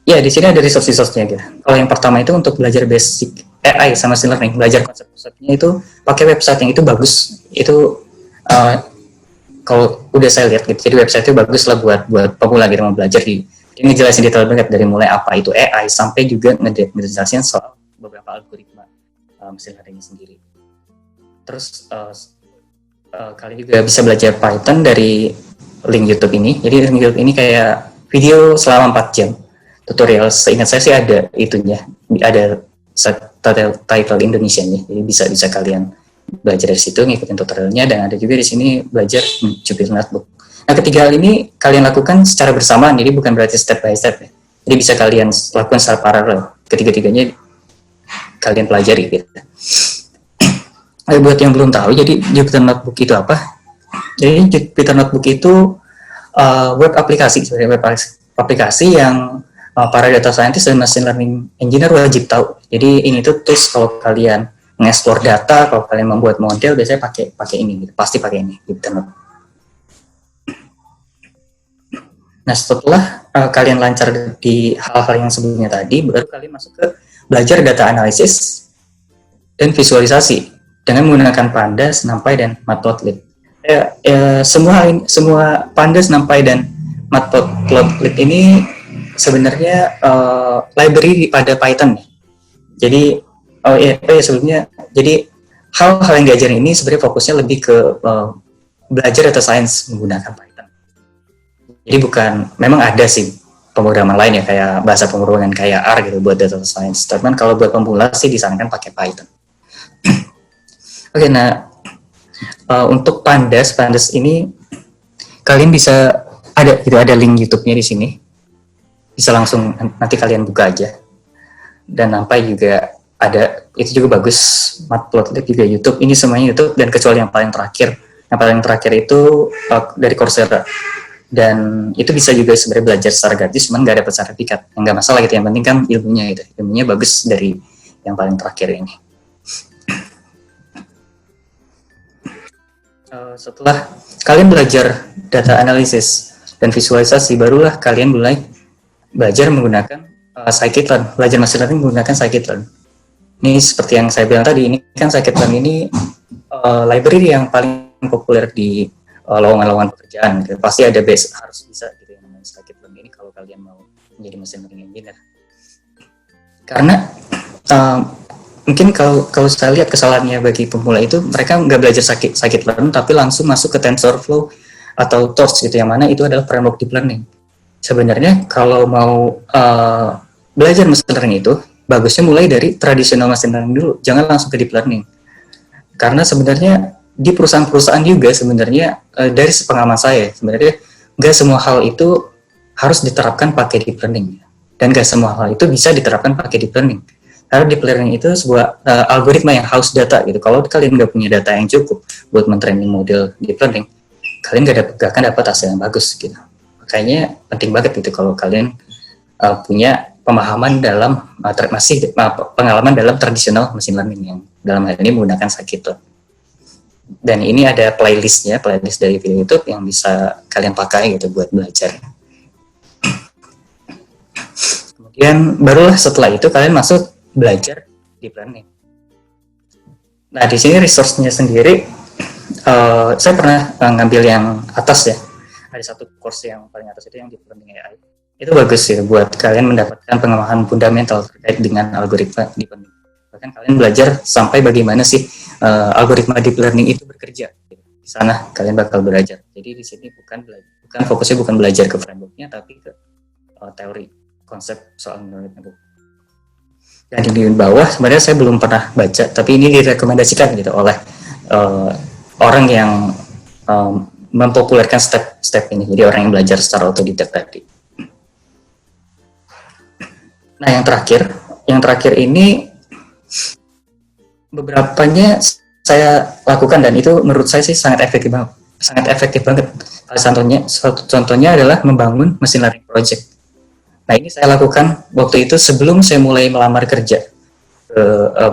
[SPEAKER 1] Ya, di sini ada resource-resource-nya gitu. Kalau yang pertama itu untuk belajar basic AI sama machine learning, belajar konsep-konsepnya itu pakai website yang itu bagus. Itu kalau udah saya lihat gitu, jadi website itu bagus lah buat pemula gitu mau belajar di. Ini jelasin detail banget dari mulai apa itu AI sampai juga ngejelasin soal beberapa algoritma machine learning sendiri. Terus kalian juga bisa belajar Python dari link YouTube ini. Jadi link YouTube ini kayak video selama 4 jam. Tutorial seingat saya sih ada itunya, ada title Indonesianya, jadi bisa kalian belajar dari situ ngikutin tutorialnya, dan ada juga di sini belajar Jupyter Notebook. Nah, ketiga hal ini kalian lakukan secara bersamaan, jadi bukan berarti step by step ya. Jadi bisa kalian lakukan secara paralel, ketiga-tiganya kalian pelajari gitu. Buat yang belum tahu, jadi Jupyter Notebook itu apa? Jadi Jupyter Notebook itu web aplikasi, sebenarnya web aplikasi yang para data scientist dan machine learning engineer wajib tahu. Jadi ini tuh tools kalau kalian mengeksplor data, kalau kalian membuat model, biasanya pakai ini, gitu. Pasti pakai ini. Gitu. Nah, setelah kalian lancar di hal-hal yang sebelumnya tadi, baru kalian masuk ke belajar data analisis dan visualisasi dengan menggunakan Pandas, NumPy, dan Matplotlib. Semua Pandas, NumPy, dan Matplotlib ini sebenarnya library pada Python. Jadi sebelumnya, jadi hal-hal yang diajarin ini sebenarnya fokusnya lebih ke belajar data science menggunakan Python. Jadi memang ada sih pemrograman lain ya, kayak bahasa pemrograman kayak R gitu buat data science. Tapi kalau buat pemula sih disarankan pakai Python. Oke, nah untuk Pandas ini kalian bisa ada link YouTube-nya di sini. Bisa langsung nanti kalian buka aja. Dan NumPy juga ada, itu juga bagus. Matplotlib juga YouTube, ini semuanya YouTube, dan kecuali yang paling terakhir itu dari Coursera, dan itu bisa juga sebenarnya belajar secara gratis, cuman nggak dapat sertifikat, nggak masalah gitu, yang penting kan ilmunya gitu, ilmunya bagus dari yang paling terakhir ini. Setelah kalian belajar data analisis dan visualisasi, barulah kalian mulai belajar menggunakan scikit-learn, belajar machine learning menggunakan scikit-learn. Ini seperti yang saya bilang tadi, ini kan scikit-learn ini library yang paling populer di lowongan-lowongan pekerjaan. Gitu. Pasti ada harus bisa gitu yang namanya scikit-learn ini kalau kalian mau menjadi machine learning engineer. Karena mungkin kalau saya lihat kesalahannya bagi pemula itu, mereka nggak belajar scikit-learn tapi langsung masuk ke TensorFlow atau Torch gitu, yang mana itu adalah framework deep learning. Sebenarnya kalau mau belajar machine learning itu, bagusnya mulai dari tradisional machine learning dulu, jangan langsung ke deep learning. Karena sebenarnya di perusahaan-perusahaan juga sebenarnya dari pengalaman saya, sebenarnya nggak semua hal itu harus diterapkan pakai deep learning. Dan nggak semua hal itu bisa diterapkan pakai deep learning. Karena deep learning itu sebuah algoritma yang haus data gitu. Kalau kalian nggak punya data yang cukup buat mentraining model deep learning, kalian nggak akan dapat hasil yang bagus gitu. Makanya penting banget gitu kalau kalian punya pemahaman dalam pengalaman dalam tradisional machine learning yang dalam hal ini menggunakan scikit-learn. Dan ini ada playlist dari video YouTube yang bisa kalian pakai gitu buat belajar. Kemudian barulah setelah itu kalian masuk belajar deep learning. Nah, di sini resource-nya sendiri saya pernah ngambil yang atas ya. Ada satu course yang paling atas itu yang deep learning AI. Itu bagus ya buat kalian mendapatkan pengetahuan fundamental terkait dengan algoritma deep learning. Bahkan kalian belajar sampai bagaimana sih algoritma deep learning itu bekerja. Di sana kalian bakal belajar. Jadi di sini fokusnya bukan belajar ke framework-nya, tapi ke teori konsep soal algoritma. Dan di bawah sebenarnya saya belum pernah baca, tapi ini direkomendasikan gitu oleh orang yang mempopulerkan step ini. Jadi orang yang belajar secara otodidak tadi. Nah, yang terakhir ini beberapanya saya lakukan dan itu menurut saya sih sangat efektif banget. Contohnya adalah membangun machine learning project. Nah, ini saya lakukan waktu itu sebelum saya mulai melamar kerja ke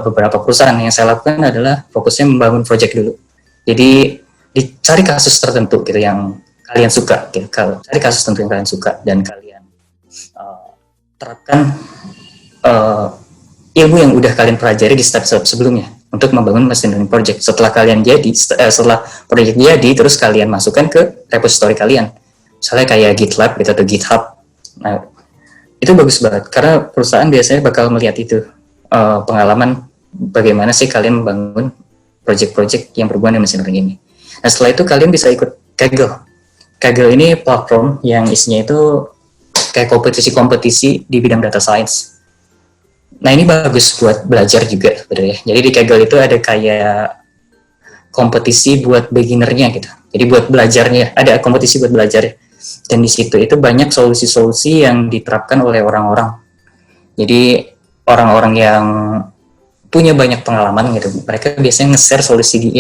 [SPEAKER 1] beberapa perusahaan. Yang saya lakukan adalah fokusnya membangun project dulu. Jadi dicari kasus tertentu gitu yang kalian suka, gitu. Cari kasus tertentu yang kalian suka dan kalian terapkan ilmu yang udah kalian pelajari di step-step sebelumnya untuk membangun machine learning project. Setelah kalian setelah project jadi, terus kalian masukkan ke repository kalian, misalnya kayak GitLab gitu atau GitHub. Nah, itu bagus banget karena perusahaan biasanya bakal melihat itu pengalaman bagaimana sih kalian membangun project-project yang berhubungan dengan machine learning ini. Nah, setelah itu kalian bisa ikut Kaggle. Kaggle ini platform yang isinya itu kayak kompetisi-kompetisi di bidang data science. Nah, ini bagus buat belajar juga sebenarnya. Jadi di Kaggle itu ada kayak kompetisi buat beginnernya gitu. Jadi buat belajarnya, ada kompetisi buat belajar. Dan di situ itu banyak solusi-solusi yang diterapkan oleh orang-orang. Jadi orang-orang yang punya banyak pengalaman gitu, mereka biasanya nge-share solusi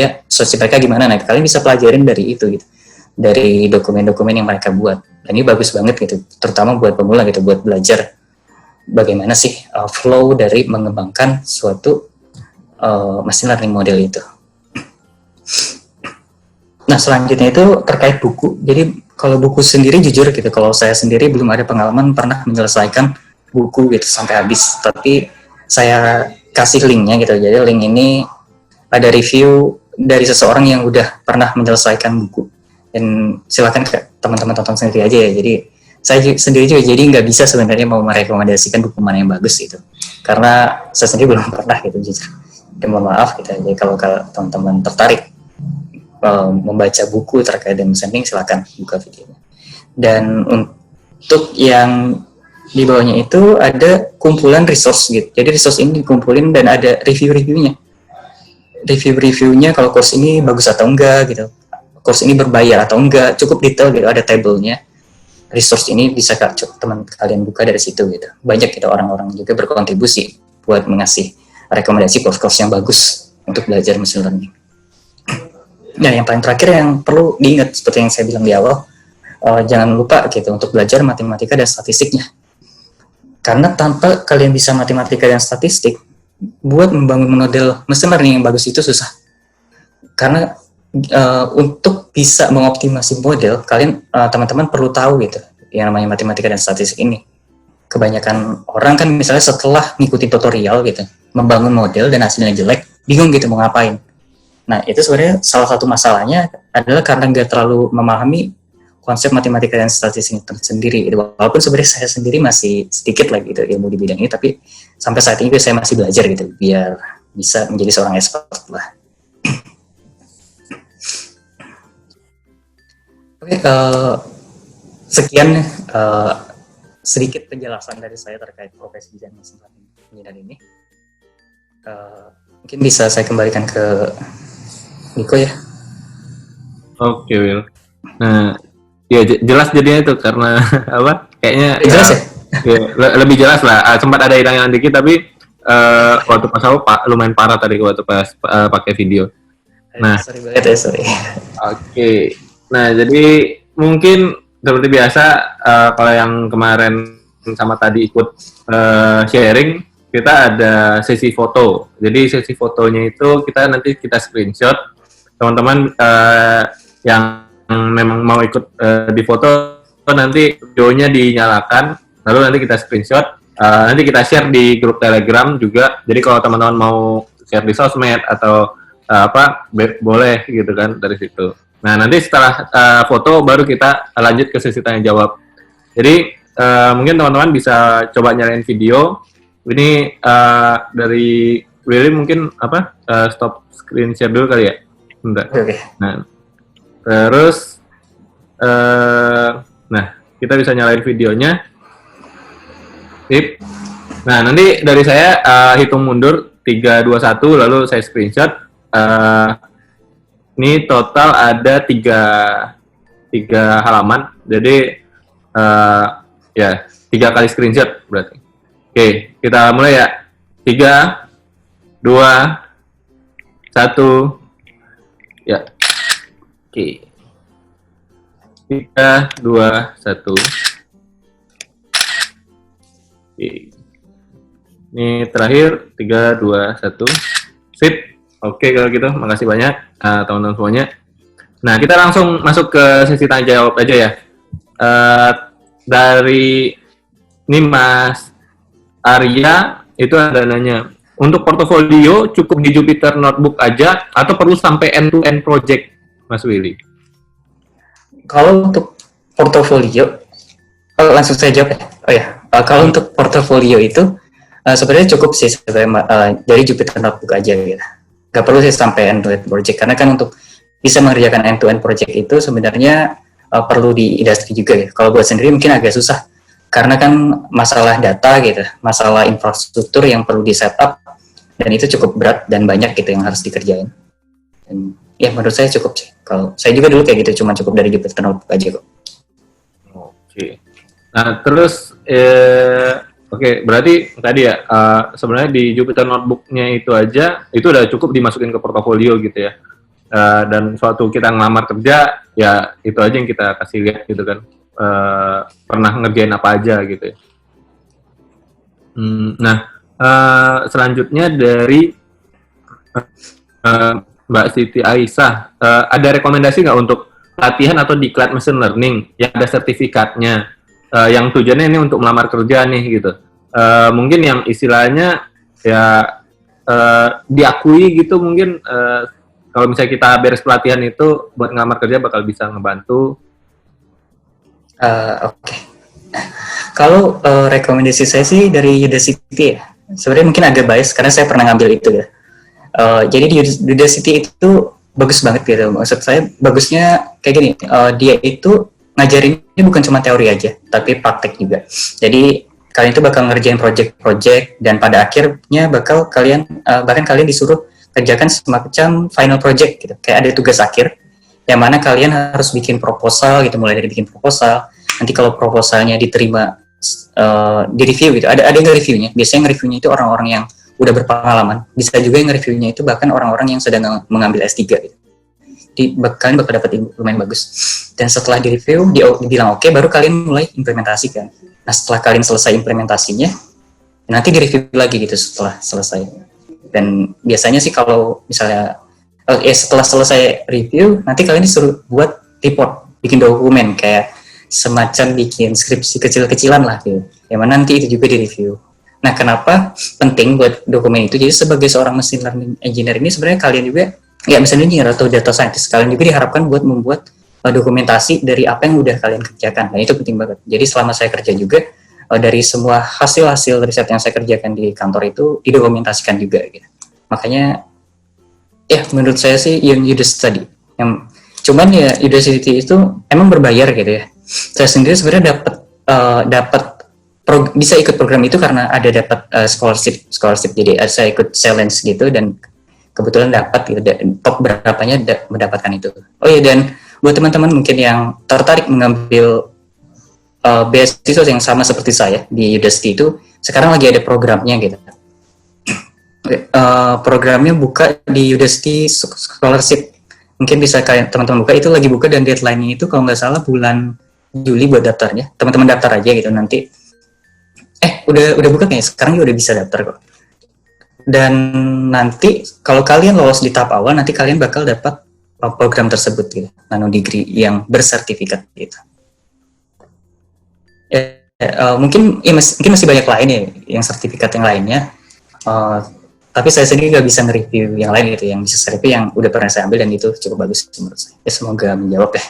[SPEAKER 1] mereka gimana. Nah, kalian bisa pelajarin dari itu gitu, dari dokumen-dokumen yang mereka buat. Dan ini bagus banget gitu, terutama buat pemula gitu, buat belajar bagaimana sih flow dari mengembangkan suatu machine learning model itu. Nah, selanjutnya itu terkait buku. Jadi kalau buku sendiri jujur gitu, kalau saya sendiri belum ada pengalaman pernah menyelesaikan buku gitu sampai habis. Tapi saya kasih linknya gitu. Jadi link ini ada review dari seseorang yang udah pernah menyelesaikan buku. Dan silakan teman-teman tonton sendiri aja ya. Jadi saya sendiri juga jadi nggak bisa sebenarnya mau merekomendasikan buku mana yang bagus gitu. Karena saya sendiri belum pernah gitu jujur. Dan mohon maaf gitu. Jadi kalau teman-teman tertarik membaca buku terkait dengan machine learning, silakan buka videonya. Dan untuk yang di bawahnya itu ada kumpulan resource gitu. Jadi resource ini dikumpulin dan ada review-reviewnya. Review-reviewnya kalau course ini bagus atau enggak gitu. Course ini berbayar atau enggak, cukup detail gitu, ada tabelnya. Resource ini bisa teman kalian buka dari situ gitu. Banyak gitu orang-orang juga berkontribusi buat mengasih rekomendasi course-course yang bagus untuk belajar machine learning. Nah, yang paling terakhir yang perlu diingat seperti yang saya bilang di awal, jangan lupa gitu untuk belajar matematika dan statistiknya. Karena tanpa kalian bisa matematika dan statistik, buat membangun model machine learning yang bagus itu susah. Karena untuk bisa mengoptimasi model, kalian teman-teman perlu tahu gitu yang namanya matematika dan statistik ini. Kebanyakan orang kan misalnya setelah ngikutin tutorial gitu, membangun model dan hasilnya jelek, bingung gitu mau ngapain. Nah, itu sebenarnya salah satu masalahnya adalah karena nggak terlalu memahami konsep matematika dan statistik itu sendiri. Walaupun sebenarnya saya sendiri masih sedikit lagi gitu ilmu di bidang ini, tapi sampai saat ini saya masih belajar gitu, biar bisa menjadi seorang expert lah. Oke, sekian sedikit penjelasan dari saya terkait profesi desain mesin learning ini. Mungkin bisa saya kembalikan ke Niko ya.
[SPEAKER 2] Oke, Will. Nah, ya jelas jadinya itu karena apa? Kayaknya
[SPEAKER 1] jelas ya?
[SPEAKER 2] Ya, lebih jelas lah. Sempat ada hilangan dikit tapi waktu pas aku lumayan parah tadi waktu pas pakai video. Nah,
[SPEAKER 1] sorry banget ya, sorry.
[SPEAKER 2] Oke. Nah, jadi mungkin seperti biasa kalau yang kemarin sama tadi ikut sharing, kita ada sesi foto. Jadi sesi fotonya itu nanti kita screenshot. Teman-teman yang memang mau ikut di foto, nanti videonya dinyalakan, lalu nanti kita screenshot, nanti kita share di grup Telegram juga. Jadi kalau teman-teman mau share di sosmed atau boleh gitu kan dari situ. Nah, nanti setelah foto baru kita lanjut ke sesi tanya jawab. Jadi mungkin teman-teman bisa coba nyalain video. Ini dari Willy mungkin stop screen share dulu kali ya. Bentar.
[SPEAKER 1] Oke.
[SPEAKER 2] Nah, terus kita bisa nyalain videonya. Sip. Nah, nanti dari saya hitung mundur 3 2 1 lalu saya screenshot. Ini total ada 3 halaman. Jadi 3 kali screenshot berarti. Oke, kita mulai ya. 3 2 1 ya. Oke. 3 2 1. Oke. Ini terakhir 3 2 1. Sip. Oke, kalau gitu makasih banyak teman-teman semuanya. Nah, kita langsung masuk ke sesi tanya jawab aja ya. Dari Ini Mas Arya itu ada nanya, untuk portofolio cukup di Jupyter Notebook aja atau perlu sampai end-to-end project, Mas Willy?
[SPEAKER 1] Kalau untuk portofolio, langsung saya jawab ya. Oh ya, kalau untuk portofolio itu sebenarnya cukup sih sebenarnya dari Jupyter Notebook aja gitu. Gak perlu sih sampai end-to-end project, karena kan untuk bisa mengerjakan end-to-end project itu sebenarnya perlu di industri juga ya. Kalau buat sendiri mungkin agak susah, karena kan masalah data gitu, masalah infrastruktur yang perlu di setup, dan itu cukup berat dan banyak gitu yang harus dikerjain. Dan ya menurut saya cukup sih. Kalau saya juga dulu kayak gitu, cuma cukup dari Jupyter Notebook aja kok.
[SPEAKER 2] Oke. Nah terus, oke, berarti tadi ya sebenarnya di Jupyter Notebook-nya itu aja, itu udah cukup dimasukin ke portofolio gitu ya. Dan suatu kita ngelamar kerja, ya itu aja yang kita kasih lihat gitu kan. Pernah ngerjain apa aja gitu ya. Nah, selanjutnya dari Mbak Siti Aisyah, ada rekomendasi nggak untuk latihan atau diklat machine learning yang ada sertifikatnya, yang tujuannya ini untuk melamar kerja nih gitu. Mungkin yang istilahnya ya diakui gitu, mungkin kalau misalnya kita beres pelatihan itu buat ngelamar kerja bakal bisa ngebantu.
[SPEAKER 1] Oke. Kalau rekomendasi saya sih dari Udacity ya. Sebenarnya mungkin agak bias karena saya pernah ngambil itu ya. Jadi di Udacity itu bagus banget gitu. Maksud saya bagusnya kayak gini. Dia itu ngajarinnya bukan cuma teori aja, tapi praktek juga. Jadi kalian itu bakal ngerjain project-project dan pada akhirnya bakal kalian bahkan kalian disuruh kerjakan semacam final project gitu. Kayak ada tugas akhir yang mana kalian harus bikin proposal gitu, mulai dari bikin proposal. Nanti kalau proposalnya diterima di review gitu, ada yang nge-reviewnya. Biasanya nge-reviewnya itu orang-orang yang udah berpengalaman. Bisa juga yang nge-reviewnya itu bahkan orang-orang yang sedang mengambil S3 gitu. Kalian bakal dapat ilmu lumayan bagus. Dan setelah di-review, dibilang oke, baru kalian mulai implementasikan. Nah setelah kalian selesai implementasinya, nanti di-review lagi gitu setelah selesai. Dan biasanya sih kalau misalnya setelah selesai review, nanti kalian disuruh buat report, bikin dokumen kayak semacam bikin skripsi kecil-kecilan lah gitu. Yang mana nanti itu juga di-review. Nah, kenapa penting buat dokumen itu? Jadi sebagai seorang machine learning engineer ini sebenarnya kalian juga, ya misalnya engineer atau data scientist, kalian juga diharapkan buat membuat dokumentasi dari apa yang udah kalian kerjakan. Nah, itu penting banget. Jadi selama saya kerja juga, dari semua hasil-hasil riset yang saya kerjakan di kantor itu didokumentasikan juga gitu. Makanya ya menurut saya sih yang Udacity tadi. Cuman ya Udacity itu emang berbayar gitu ya. Saya sendiri sebenarnya bisa ikut program itu karena ada dapat scholarship. Jadi saya ikut challenge gitu dan kebetulan dapat gitu, top berapanya mendapatkan itu. Oh iya, dan buat teman-teman mungkin yang tertarik mengambil beasiswa yang sama seperti saya di Udacity itu, sekarang lagi ada programnya gitu. Programnya buka di Udacity Scholarship. Mungkin bisa kalian teman-teman buka, itu lagi buka dan deadline-nya itu kalau nggak salah bulan Juli buat daftarnya. Teman-teman daftar aja gitu nanti. Udah buka kayaknya, sekarang juga udah bisa daftar kok. Dan nanti kalau kalian lolos di tahap awal, nanti kalian bakal dapat program tersebut gitu, nano degree yang bersertifikat gitu. Mungkin masih banyak lain ya, yang sertifikat yang lainnya. Tapi saya sendiri nggak bisa nge-review yang lain gitu, yang bisa saya review yang udah pernah saya ambil dan itu cukup bagus menurut saya. Ya semoga menjawab ya.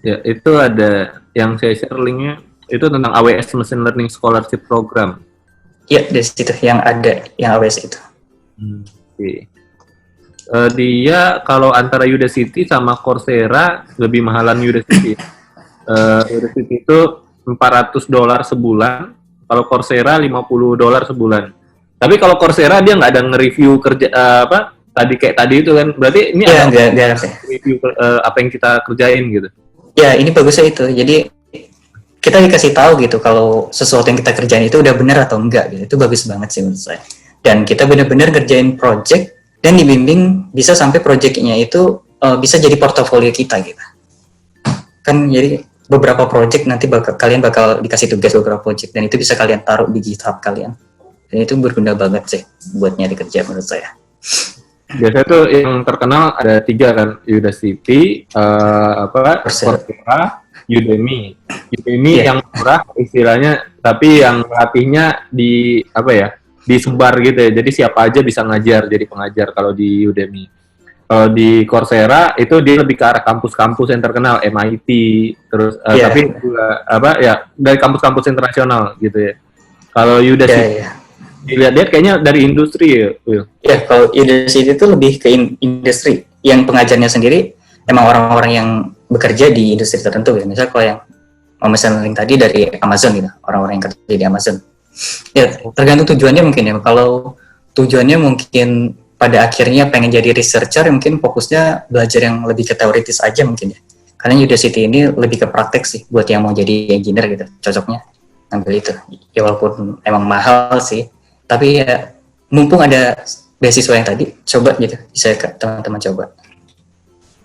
[SPEAKER 2] Ya, itu ada yang saya share linknya, itu tentang AWS Machine Learning Scholarship Program.
[SPEAKER 1] Iya, dari situ yang ada, yang AWS itu.
[SPEAKER 2] Okay. Dia kalau antara Udacity sama Coursera lebih mahalan Udacity. Udacity itu $400 sebulan, kalau Coursera $50 sebulan. Tapi kalau Coursera dia nggak ada nge-review kerja kayak tadi itu kan, berarti ini
[SPEAKER 1] ya,
[SPEAKER 2] ada review apa yang kita kerjain gitu.
[SPEAKER 1] Ya, ini bagusnya itu. Jadi kita dikasih tahu gitu kalau sesuatu yang kita kerjain itu udah benar atau enggak gitu. Itu bagus banget sih menurut saya. Dan kita benar-benar ngerjain project dan dibimbing bisa sampai projectnya itu bisa jadi portofolio kita gitu. Kan jadi beberapa project nanti kalian bakal dikasih tugas beberapa project dan itu bisa kalian taruh di GitHub kalian. Dan itu berguna banget sih buat nyari kerja menurut saya.
[SPEAKER 2] Biasanya tuh yang terkenal ada 3 kan, Udacity, Coursera, Udemy. Udemy
[SPEAKER 1] Iya.
[SPEAKER 2] yang murah istilahnya, tapi yang latihnya di apa ya, disebar gitu ya. Jadi siapa aja bisa ngajar, jadi pengajar kalau di Udemy. Kalau di Coursera itu dia lebih ke arah kampus-kampus yang terkenal, MIT, terus
[SPEAKER 1] Iya.
[SPEAKER 2] tapi juga apa ya dari kampus-kampus internasional gitu ya. Kalau
[SPEAKER 1] Iya,
[SPEAKER 2] Udacity
[SPEAKER 1] iya.
[SPEAKER 2] dilihat-lihat kayaknya dari industri ya, Will.
[SPEAKER 1] Ya, kalau Udacity itu lebih ke industri. Yang pengajarnya sendiri emang orang-orang yang bekerja di industri tertentu ya. Misal kalau yang machine learning tadi dari Amazon gitu, orang-orang yang kerja di Amazon. Ya, tergantung tujuannya mungkin ya. Kalau tujuannya mungkin pada akhirnya pengen jadi researcher, mungkin fokusnya belajar yang lebih ke teoritis aja mungkin ya. Karena Udacity ini lebih ke praktek sih buat yang mau jadi engineer gitu. Cocoknya ambil itu. Ya walaupun emang mahal sih, tapi ya mumpung ada beasiswa yang tadi, coba gitu. Bisa teman-teman coba.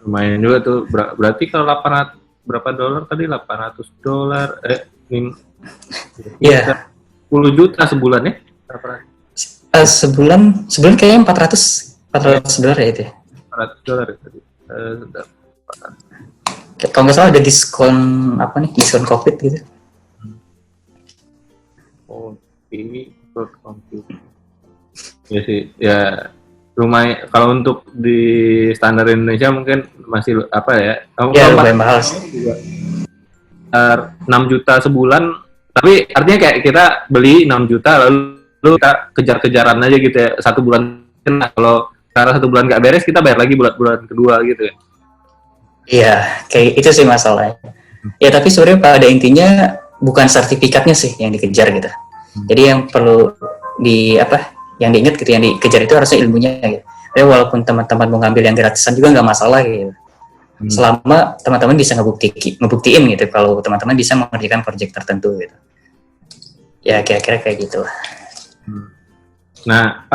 [SPEAKER 2] Lumayan juga tuh. Berarti kalau 800 berapa dolar tadi? $800
[SPEAKER 1] Iya.
[SPEAKER 2] 10 juta sebulan ya? 800
[SPEAKER 1] Sebulan kayaknya 400 dolar ya itu ya.
[SPEAKER 2] $400 ya tadi.
[SPEAKER 1] Kalau nggak salah ada diskon apa nih, diskon COVID gitu.
[SPEAKER 2] Oh, ini cloud computing. Ya sih, ya lumayan. Kalau untuk di standar Indonesia mungkin masih apa ya?
[SPEAKER 1] Ya lumayan mahal sih.
[SPEAKER 2] 6 juta sebulan, tapi artinya kayak kita beli 6 juta lalu kita kejar-kejaran aja gitu ya, 1 bulan kena, kalau karena 1 bulan nggak beres kita bayar lagi bulan kedua gitu ya.
[SPEAKER 1] Iya, kayak itu sih masalahnya. Ya tapi sebenarnya pada intinya bukan sertifikatnya sih yang dikejar gitu. Jadi yang perlu yang diingat gitu, yang dikejar itu harusnya ilmunya gitu. Tapi walaupun teman-teman mau ngambil yang gratisan juga nggak masalah gitu. Selama teman-teman bisa ngebuktiin gitu kalau teman-teman bisa mengerjakan proyek tertentu gitu. Ya kira-kira kayak gitu lah.
[SPEAKER 2] Nah,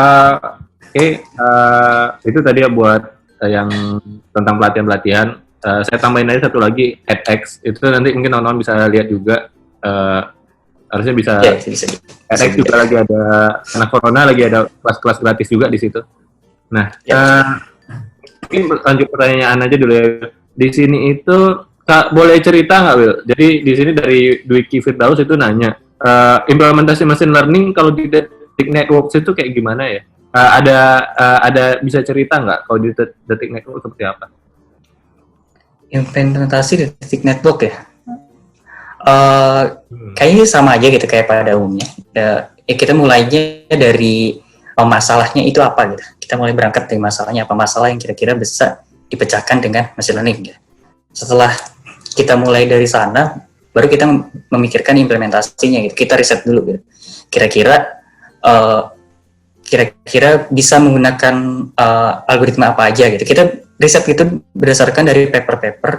[SPEAKER 2] itu tadi ya buat yang tentang pelatihan-pelatihan. Saya tambahin aja satu lagi, edX. Itu nanti mungkin teman-teman bisa lihat juga. Harusnya bisa.
[SPEAKER 1] Ya, bisa.
[SPEAKER 2] edX juga lagi ada, karena corona lagi ada kelas-kelas gratis juga di situ. Nah, mungkin lanjut pertanyaan aja dulu ya. Di sini itu boleh cerita nggak, Will? Jadi di sini dari Dwiki Firdaus itu nanya, implementasi machine learning kalau di Detik Networks itu kayak gimana ya? Ada bisa cerita nggak kalau di Detik Network seperti apa?
[SPEAKER 1] Implementasi di Detik Network ya? Kayaknya sama aja gitu kayak pada umumnya. Kita mulainya dari masalahnya itu apa gitu. Kita mulai berangkat dari masalahnya apa, masalah yang kira-kira bisa dipecahkan dengan machine learning gitu. Setelah kita mulai dari sana, baru kita memikirkan implementasinya gitu. Kita riset dulu gitu. Kira-kira bisa menggunakan algoritma apa aja gitu. Kita riset itu berdasarkan dari paper-paper.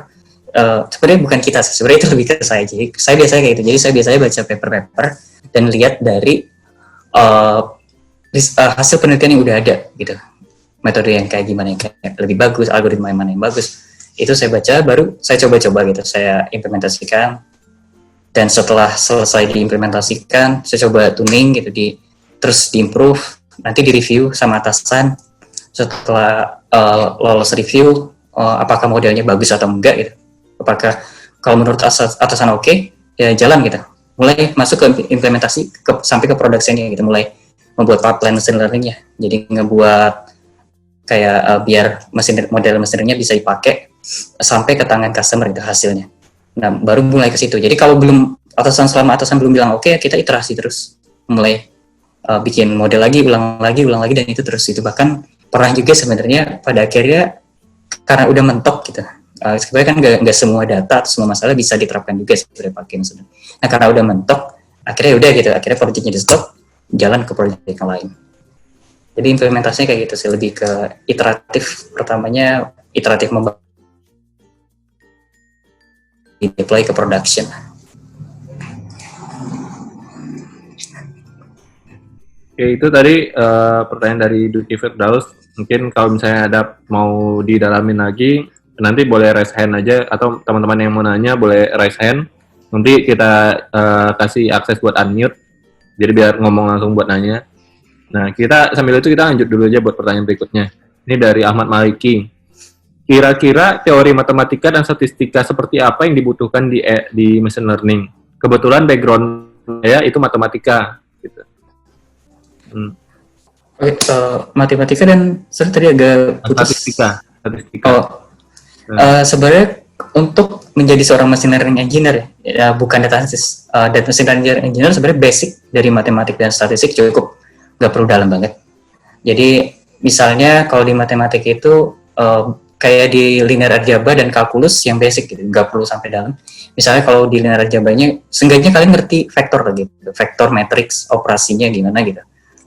[SPEAKER 1] Sebenarnya bukan kita sih, sebenarnya itu lebih ke saya. Jadi saya biasanya kayak gitu. Jadi saya biasanya baca paper-paper dan lihat dari hasil penelitian yang udah ada gitu. Metode yang kayak gimana yang kayak lebih bagus, algoritma yang mana yang bagus. Itu saya baca, baru saya coba-coba gitu, saya implementasikan. Dan setelah selesai diimplementasikan, saya coba tuning gitu, terus diimprove, nanti di-review sama atasan. Setelah lolos review, apakah modelnya bagus atau enggak gitu. Apakah kalau menurut atasan oke, ya jalan gitu. Mulai masuk ke implementasi sampai ke production-nya gitu, mulai membuat pipeline machine learning-nya. Jadi ngebuat kayak biar model mesinnya bisa dipakai sampai ke tangan customer itu hasilnya. Nah, baru mulai ke situ. Jadi kalau selama atasan belum bilang oke, kita iterasi terus. Mulai bikin model lagi, ulang lagi dan itu terus itu. Bahkan pernah juga sebenarnya pada akhirnya karena udah mentok gitu. Sebenarnya kan nggak semua data atau semua masalah bisa diterapkan juga sebenarnya pakai mesin. Nah, karena udah mentok, akhirnya udah gitu. Akhirnya proyeknya di stop, jalan ke proyek yang lain. Jadi implementasinya kayak gitu sih, lebih ke iteratif. Pertamanya iteratif deploy ke production.
[SPEAKER 2] Oke, itu tadi pertanyaan dari Dwiki Firdaus. Mungkin kalau misalnya ada mau didalamin lagi, nanti boleh raise hand aja, atau teman-teman yang mau nanya boleh raise hand. Nanti kita kasih akses buat unmute, jadi biar ngomong langsung buat nanya. Nah, kita sambil itu kita lanjut dulu aja buat pertanyaan berikutnya. Ini dari Ahmad Maliki. Kira-kira teori matematika dan statistika seperti apa yang dibutuhkan di machine learning? Kebetulan background saya itu matematika. Gitu.
[SPEAKER 1] Oke, matematika dan tadi agak putus.
[SPEAKER 2] Statistika.
[SPEAKER 1] Oh, sebenarnya untuk menjadi seorang machine learning engineer ya bukan data scientist. Data machine learning engineer sebenarnya basic dari matematik dan statistik cukup, nggak perlu dalam banget. Jadi misalnya kalau di matematik itu kayak di linear algebra dan kalkulus yang basic gitu, nggak perlu sampai dalam. Misalnya kalau di linear algebra-nya, seenggaknya kalian ngerti vektor gitu, vektor matrix operasinya gimana gitu,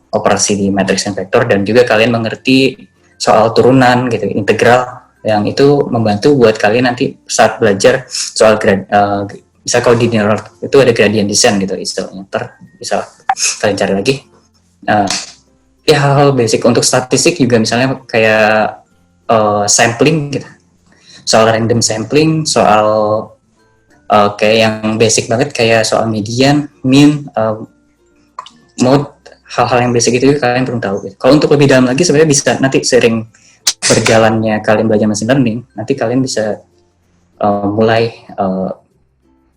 [SPEAKER 1] operasi di matrix dan vektor, dan juga kalian mengerti soal turunan gitu, integral, yang itu membantu buat kalian nanti saat belajar soal misal kalau di linear itu ada gradient descent gitu istilahnya, bisa kalian cari lagi. Ya hal-hal basic untuk statistik juga misalnya kayak sampling gitu, soal random sampling, soal kayak yang basic banget kayak soal median, mean, mode, hal-hal yang basic itu kalian belum tahu gitu. Kalau untuk lebih dalam lagi sebenarnya bisa nanti sering berjalannya kalian belajar machine learning, nanti kalian bisa mulai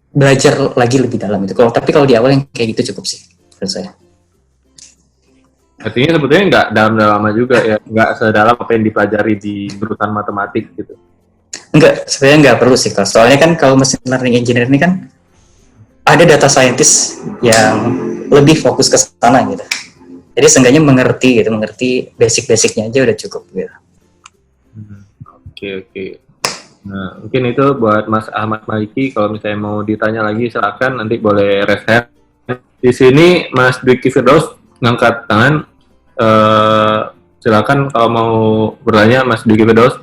[SPEAKER 1] belajar lagi lebih dalam itu. Tapi kalau di awal yang kayak gitu cukup sih menurut saya.
[SPEAKER 2] Artinya sebetulnya nggak dalam-dalam juga ya, nggak sedalam apa yang dipelajari di jurusan matematik gitu.
[SPEAKER 1] Enggak, sebenarnya nggak perlu sih, Kak. Soalnya kan kalau machine learning engineer ini kan ada data scientist yang lebih fokus ke sana gitu. Jadi seenggaknya mengerti basic-basicnya aja udah cukup gitu.
[SPEAKER 2] Oke. Nah, mungkin itu buat Mas Ahmad Maliki. Kalau misalnya mau ditanya lagi silakan, nanti boleh raise hand. Di sini Mas Dwiki Firdaus ngangkat tangan. Silakan kalau mau bertanya Mas Dwiki Firdaus.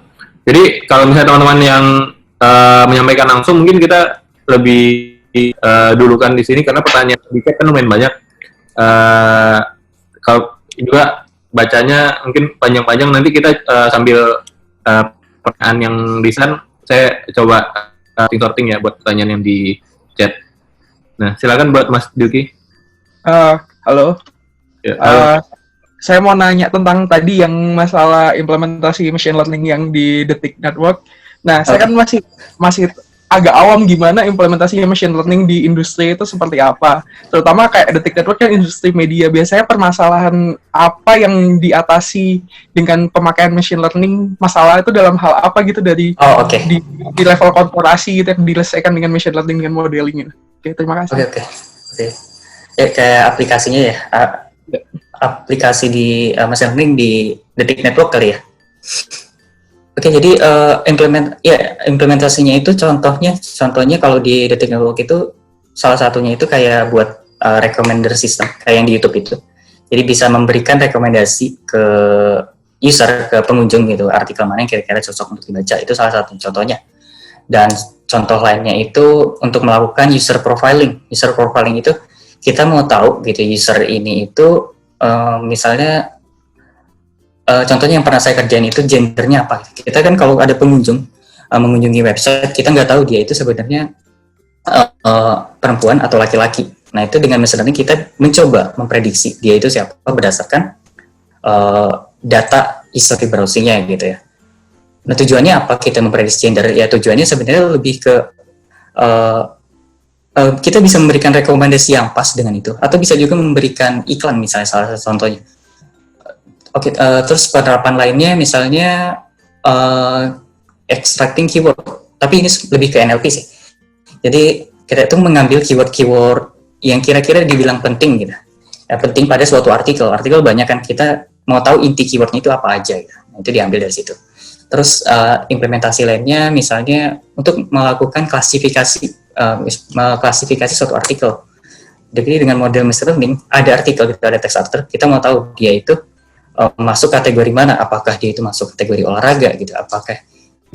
[SPEAKER 2] Jadi kalau misalnya teman-teman yang menyampaikan langsung, mungkin kita lebih dulukan di sini karena pertanyaan sedikit kan lumayan banyak. Kalau juga bacanya mungkin panjang-panjang, nanti kita sambil pertanyaan yang desain, saya coba sorting ya buat pertanyaan yang di chat. Nah, silakan buat Mas Dwiki.
[SPEAKER 4] Halo.
[SPEAKER 2] Ya,
[SPEAKER 4] Saya mau nanya tentang tadi yang masalah implementasi machine learning yang di Detik Network. Nah, saya kan masih agak awam gimana implementasi machine learning di industri itu seperti apa. Terutama kayak Detik Network kan industri media. Biasanya permasalahan apa yang diatasi dengan pemakaian machine learning? Masalah itu dalam hal apa gitu dari di level korporasi gitu yang diselesaikan dengan machine learning dengan modeling. Oke, terima kasih.
[SPEAKER 1] Oke. Ya, kayak aplikasinya ya. Aplikasi di machine learning di Detik Network kali ya. Oke, jadi implementasinya itu contohnya kalau di Detik Network itu salah satunya itu kayak buat recommender system kayak yang di YouTube itu. Jadi bisa memberikan rekomendasi ke user, ke pengunjung gitu, artikel mana yang kira-kira cocok untuk dibaca, itu salah satu contohnya. Dan contoh lainnya itu untuk melakukan user profiling. User profiling itu kita mau tahu gitu user ini itu misalnya contohnya yang pernah saya kerjain itu gendernya apa. Kita kan kalau ada pengunjung mengunjungi website, kita nggak tahu dia itu sebenarnya perempuan atau laki-laki. Nah itu dengan machine learning kita mencoba memprediksi dia itu siapa berdasarkan data history browsingnya gitu ya. Nah tujuannya apa kita memprediksi gender? Ya tujuannya sebenarnya lebih ke kita bisa memberikan rekomendasi yang pas dengan itu, atau bisa juga memberikan iklan misalnya salah satu contohnya. Oke, terus penerapan lainnya misalnya extracting keyword, tapi ini lebih ke NLP sih. Jadi kita itu mengambil keyword-keyword yang kira-kira dibilang penting gitu. Ya, penting pada suatu artikel banyak kan, kita mau tahu inti keywordnya itu apa aja gitu. Nah, itu diambil dari situ. Terus implementasi lainnya misalnya untuk melakukan klasifikasi suatu artikel. Jadi dengan model machine learning ada artikel, ada text artikel, kita mau tahu dia itu masuk kategori mana, apakah dia itu masuk kategori olahraga gitu, apakah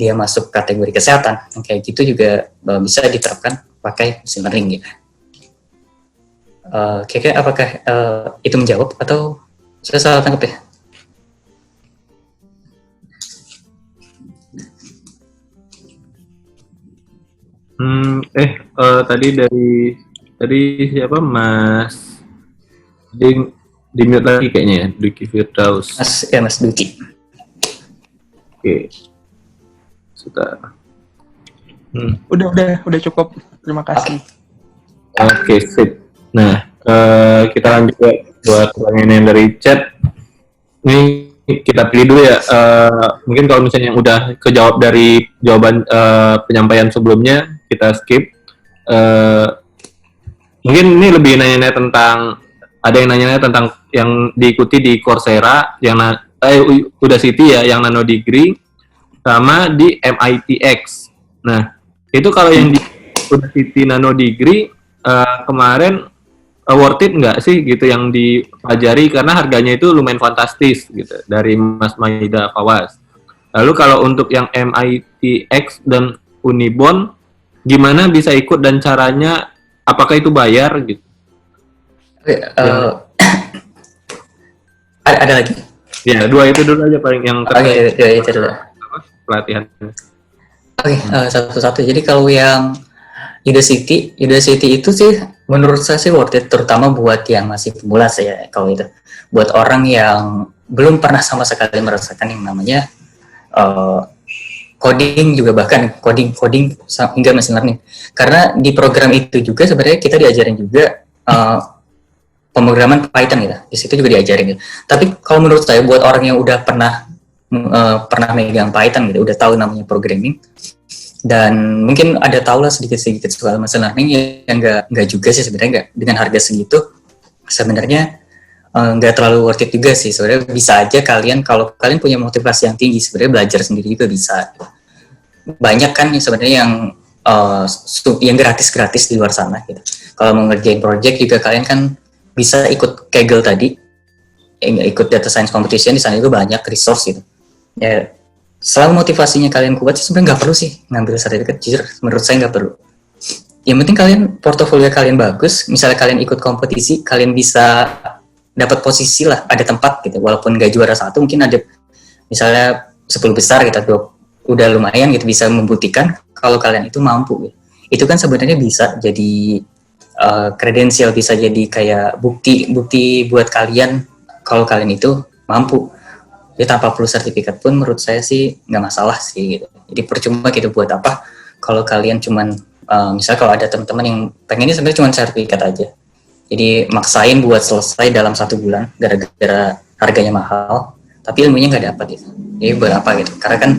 [SPEAKER 1] dia masuk kategori kesehatan, kayak gitu juga bisa diterapkan pakai machine learning gitu. Kira-kira apakah itu menjawab atau saya salah tangkap ya?
[SPEAKER 2] Tadi siapa Mas? Di mute lagi kayaknya ya, Dwiki Firdaus.
[SPEAKER 1] Mas Dwiki.
[SPEAKER 2] Oke. Sudah.
[SPEAKER 4] Udah cukup. Terima kasih.
[SPEAKER 2] Oke, sip. Nah, kita lanjut ya buat pertanyaan yang dari chat. Ini kita pilih dulu ya. Mungkin kalau misalnya yang udah kejawab dari jawaban penyampaian sebelumnya, kita skip. Mungkin ini lebih nanya-nanya tentang, ada yang nanya-nanya tentang yang diikuti di Coursera, yang Udacity ya, yang nano degree, sama di MITx. Nah, itu kalau yang di Udacity nano degree kemarin worth it nggak sih gitu yang dipelajari, karena harganya itu lumayan fantastis gitu dari Mas Maida Fawaz. Lalu kalau untuk yang MITx dan Unibon gimana bisa ikut dan caranya, apakah itu bayar gitu?
[SPEAKER 1] Oke, ada lagi?
[SPEAKER 2] Ya, dua itu dulu aja paling yang
[SPEAKER 1] Oke, itu dulu.
[SPEAKER 2] pelatihan.
[SPEAKER 1] Oke, satu-satu. Jadi kalau yang Udacity itu sih menurut saya sih worth it, terutama buat yang masih pemula saya kalau itu. Buat orang yang belum pernah sama sekali merasakan yang namanya coding, juga bahkan coding hingga machine learning. Karena di program itu juga sebenarnya kita diajarin juga pemrograman Python gitu. Di situ juga diajarin gitu. Tapi kalau menurut saya buat orang yang udah pernah megang Python gitu, udah tahu namanya programming, dan mungkin ada tahu lah sedikit-sedikit soal machine learning, yang nggak juga sih sebenarnya, nggak dengan harga segitu sebenarnya nggak terlalu worth it juga sih sebenarnya. Bisa aja kalian, kalau kalian punya motivasi yang tinggi, sebenarnya belajar sendiri juga bisa. Banyak kan sebenarnya yang gratis di luar sana gitu. Kalau mau ngerjain project juga kalian kan bisa ikut Kaggle tadi, ikut data science competition, di sana juga banyak resource gitu ya. Selama motivasinya kalian kuat, sebenarnya nggak perlu sih ngambil sertifikat. Jujur, menurut saya nggak perlu. Yang penting kalian portofolio kalian bagus. Misalnya kalian ikut kompetisi, kalian bisa dapat posisi lah, ada tempat gitu. Walaupun nggak juara satu, mungkin ada misalnya 10 besar gitu, udah lumayan gitu, bisa membuktikan kalau kalian itu mampu. Gitu. Itu kan sebenarnya bisa jadi kredensial, bisa jadi kayak bukti buat kalian kalau kalian itu mampu. Ya tanpa perlu sertifikat pun menurut saya sih nggak masalah sih gitu. Jadi percuma gitu, buat apa kalau kalian cuman misalnya kalau ada teman-teman yang pengennya sebenarnya cuma sertifikat aja, jadi maksain buat selesai dalam 1 bulan gara-gara harganya mahal tapi ilmunya nggak dapat gitu. Jadi buat apa gitu? Karena kan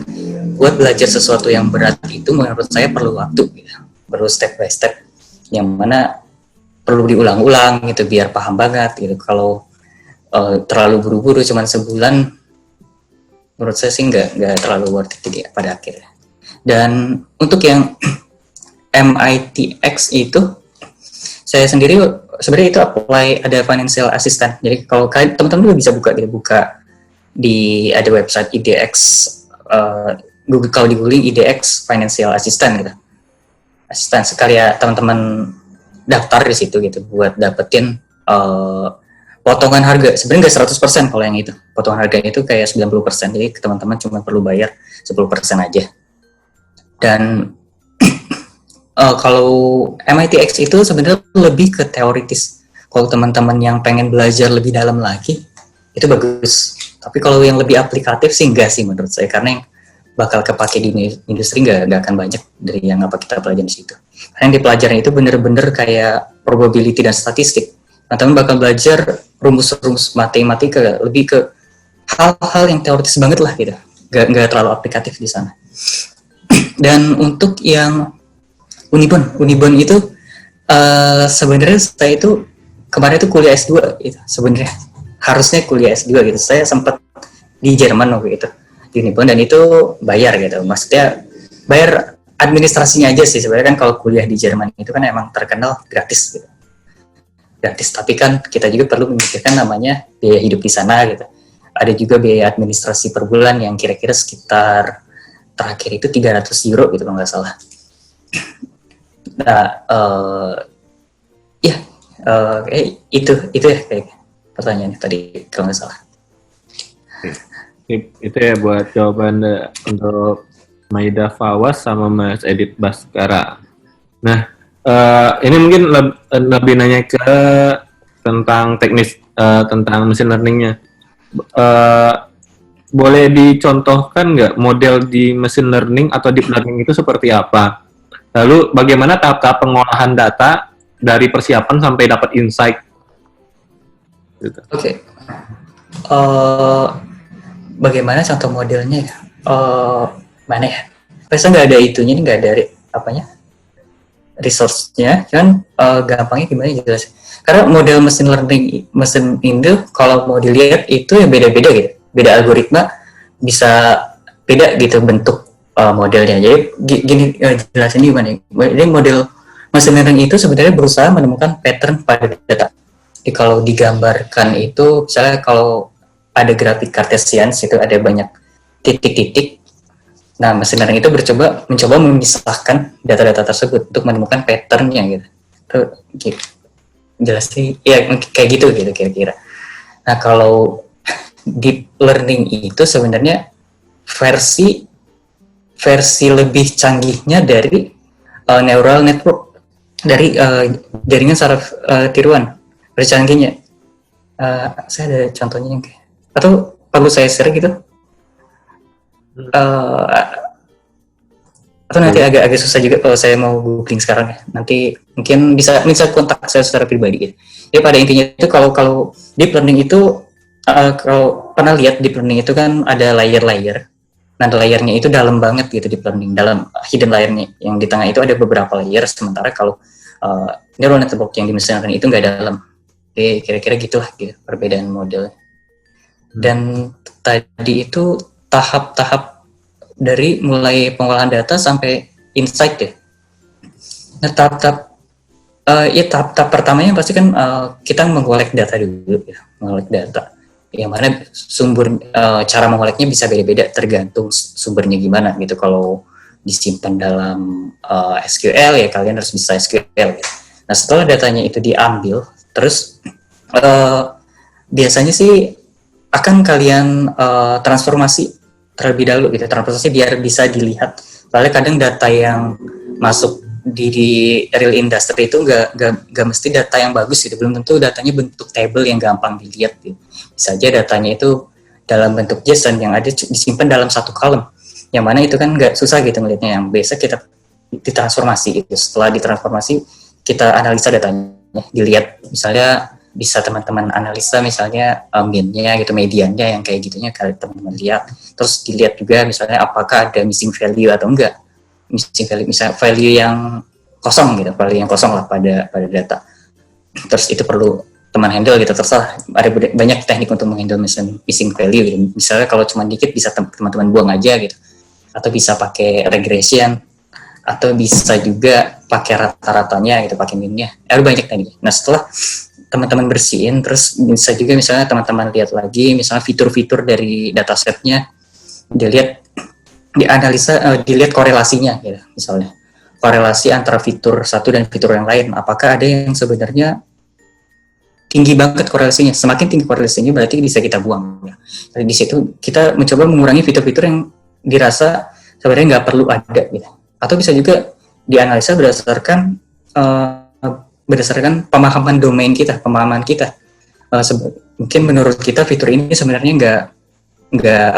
[SPEAKER 1] buat belajar sesuatu yang berat itu menurut saya perlu waktu gitu, perlu step by step, yang mana perlu diulang-ulang gitu biar paham banget gitu. Kalau terlalu buru-buru cuman sebulan, menurut saya sih nggak terlalu worth it jadi pada akhirnya. Dan untuk yang MITx itu, saya sendiri sebenarnya itu apply ada financial assistant. Jadi kalau kalian teman-teman juga bisa buka di ada website IDX, Google, kalau di googling IDX financial assistant gitu. Asisten sekali ya teman-teman daftar di situ gitu buat dapetin potongan harga. Sebenarnya nggak 100% kalau yang itu. Potongan harganya itu kayak 90%. Jadi teman-teman cuma perlu bayar 10% aja. Dan kalau MITx itu sebenarnya lebih ke teoritis. Kalau teman-teman yang pengen belajar lebih dalam lagi, itu bagus. Tapi kalau yang lebih aplikatif sih enggak sih menurut saya. Karena yang bakal kepake di industri nggak akan banyak dari yang apa kita pelajari di situ. Karena yang dipelajarin itu bener-bener kayak probability dan statistik. Nah, teman bakal belajar rumus-rumus matematika, lebih ke hal-hal yang teoritis banget lah gitu, nggak terlalu aplikatif di sana. Dan untuk yang Unibon itu sebenarnya saya itu kemarin itu kuliah S2 gitu. Sebenarnya harusnya kuliah S2 gitu. Saya sempat di Jerman waktu itu di Unibon, dan itu bayar gitu. Maksudnya bayar administrasinya aja sih sebenarnya. Kan kalau kuliah di Jerman itu kan emang terkenal gratis gitu. Gratis, tapi kan kita juga perlu memikirkan namanya biaya hidup di sana gitu. Ada juga biaya administrasi per bulan yang kira-kira sekitar terakhir itu 300 euro gitu kalau nggak salah. Nah, itu ya kayak pertanyaannya tadi kalau nggak salah.
[SPEAKER 2] Itu ya buat jawaban untuk Maida Fawaz sama Mas Edit Baskara. Nah, ini mungkin lebih nanya ke tentang teknis tentang machine learning-nya. boleh dicontohkan nggak model di machine learning atau deep learning itu seperti apa? Lalu bagaimana tahap-tahap pengolahan data dari persiapan sampai dapat insight? Gitu.
[SPEAKER 1] Oke. Bagaimana contoh modelnya ya? Mana ya? Biasanya nggak ada itunya, nggak ada apanya? Resource-nya, kan gampangnya gimana jelas. Karena model mesin learning, mesin itu kalau mau dilihat itu ya beda-beda gitu. Beda algoritma, bisa beda gitu bentuk modelnya. Jadi gini jelasin gimana? Jadi model mesin learning itu sebenarnya berusaha menemukan pattern pada data. Jadi kalau digambarkan itu, misalnya kalau ada grafik Cartesian, itu ada banyak titik-titik. Nah, mesin learning itu mencoba memisahkan data-data tersebut untuk menemukan pattern-nya gitu. Gitu. Jelas sih, ya kayak gitu kira-kira. Nah, kalau deep learning itu sebenarnya versi lebih canggihnya dari neural network, dari jaringan saraf tiruan. Versi canggihnya. Saya ada contohnya yang kayak, atau perlu saya share gitu? Atau nanti agak susah juga kalau saya mau googling sekarang ya. Nanti mungkin bisa kontak saya secara pribadi gitu. Jadi pada intinya itu kalau deep learning itu kalau pernah lihat deep learning itu kan ada layer-layer. Nah, layernya itu dalam banget gitu deep learning, dalam hidden layernya. Yang di tengah itu ada beberapa layer, sementara kalau neural network yang di machine learning itu nggak dalam. Jadi kira-kira gitulah gitu perbedaan model. Dan tadi itu tahap-tahap dari mulai pengolahan data sampai insight ya. Nah, tahap-tahap pertamanya pasti kan kita mengolek data dulu ya, mengolek data. Yang mana cara mengoleknya bisa beda-beda tergantung sumbernya gimana gitu. Kalau disimpan dalam SQL ya kalian harus bisa SQL gitu. Nah, setelah datanya itu diambil, terus biasanya sih akan kalian transformasi terlebih dahulu gitu, transformasi biar bisa dilihat. Soalnya kadang data yang masuk di real industry itu nggak mesti data yang bagus gitu, belum tentu datanya bentuk table yang gampang dilihat gitu. Bisa aja datanya itu dalam bentuk JSON yang ada disimpan dalam satu kolom, yang mana itu kan nggak susah gitu ngelihatnya. Yang biasa kita ditransformasi itu, setelah ditransformasi kita analisa datanya, dilihat misalnya bisa teman-teman analisa misalnya mean-nya gitu, mediannya yang kayak gitunya kalian teman-teman lihat. Terus dilihat juga misalnya apakah ada missing value atau enggak. Missing value, misalnya value yang kosong gitu, value yang kosong lah pada data. Terus itu perlu teman handle gitu, terserah. Ada banyak teknik untuk menghandle missing value gitu. Misalnya kalau cuma dikit bisa teman-teman buang aja gitu. Atau bisa pakai regression, atau bisa juga pakai rata-ratanya gitu, pakai mean-nya. Ada banyak teknik. Nah, setelah teman-teman bersihin, terus bisa juga misalnya teman-teman lihat lagi misalnya fitur-fitur dari datasetnya, dilihat korelasinya gitu, misalnya korelasi antara fitur satu dan fitur yang lain, apakah ada yang sebenarnya tinggi banget korelasinya. Semakin tinggi korelasinya berarti bisa kita buang ya. Jadi di situ kita mencoba mengurangi fitur-fitur yang dirasa sebenarnya nggak perlu ada gitu. Atau bisa juga dianalisa berdasarkan pemahaman domain kita, pemahaman kita. Mungkin menurut kita fitur ini sebenarnya nggak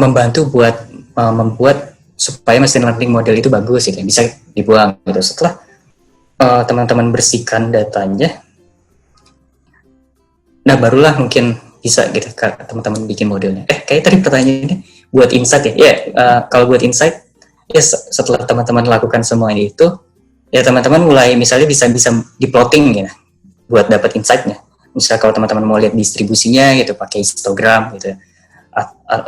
[SPEAKER 1] membantu buat membuat supaya machine learning model itu bagus gitu, bisa dibuang gitu. Setelah teman-teman bersihkan datanya, nah barulah mungkin bisa gitu teman-teman bikin modelnya. Kayak tadi pertanyaannya buat insight ya. Kalau buat insight ya setelah teman-teman lakukan semuanya itu, ya teman-teman mulai misalnya bisa di-plotting ya buat dapat insight-nya. Misal kalau teman-teman mau lihat distribusinya gitu pakai histogram gitu.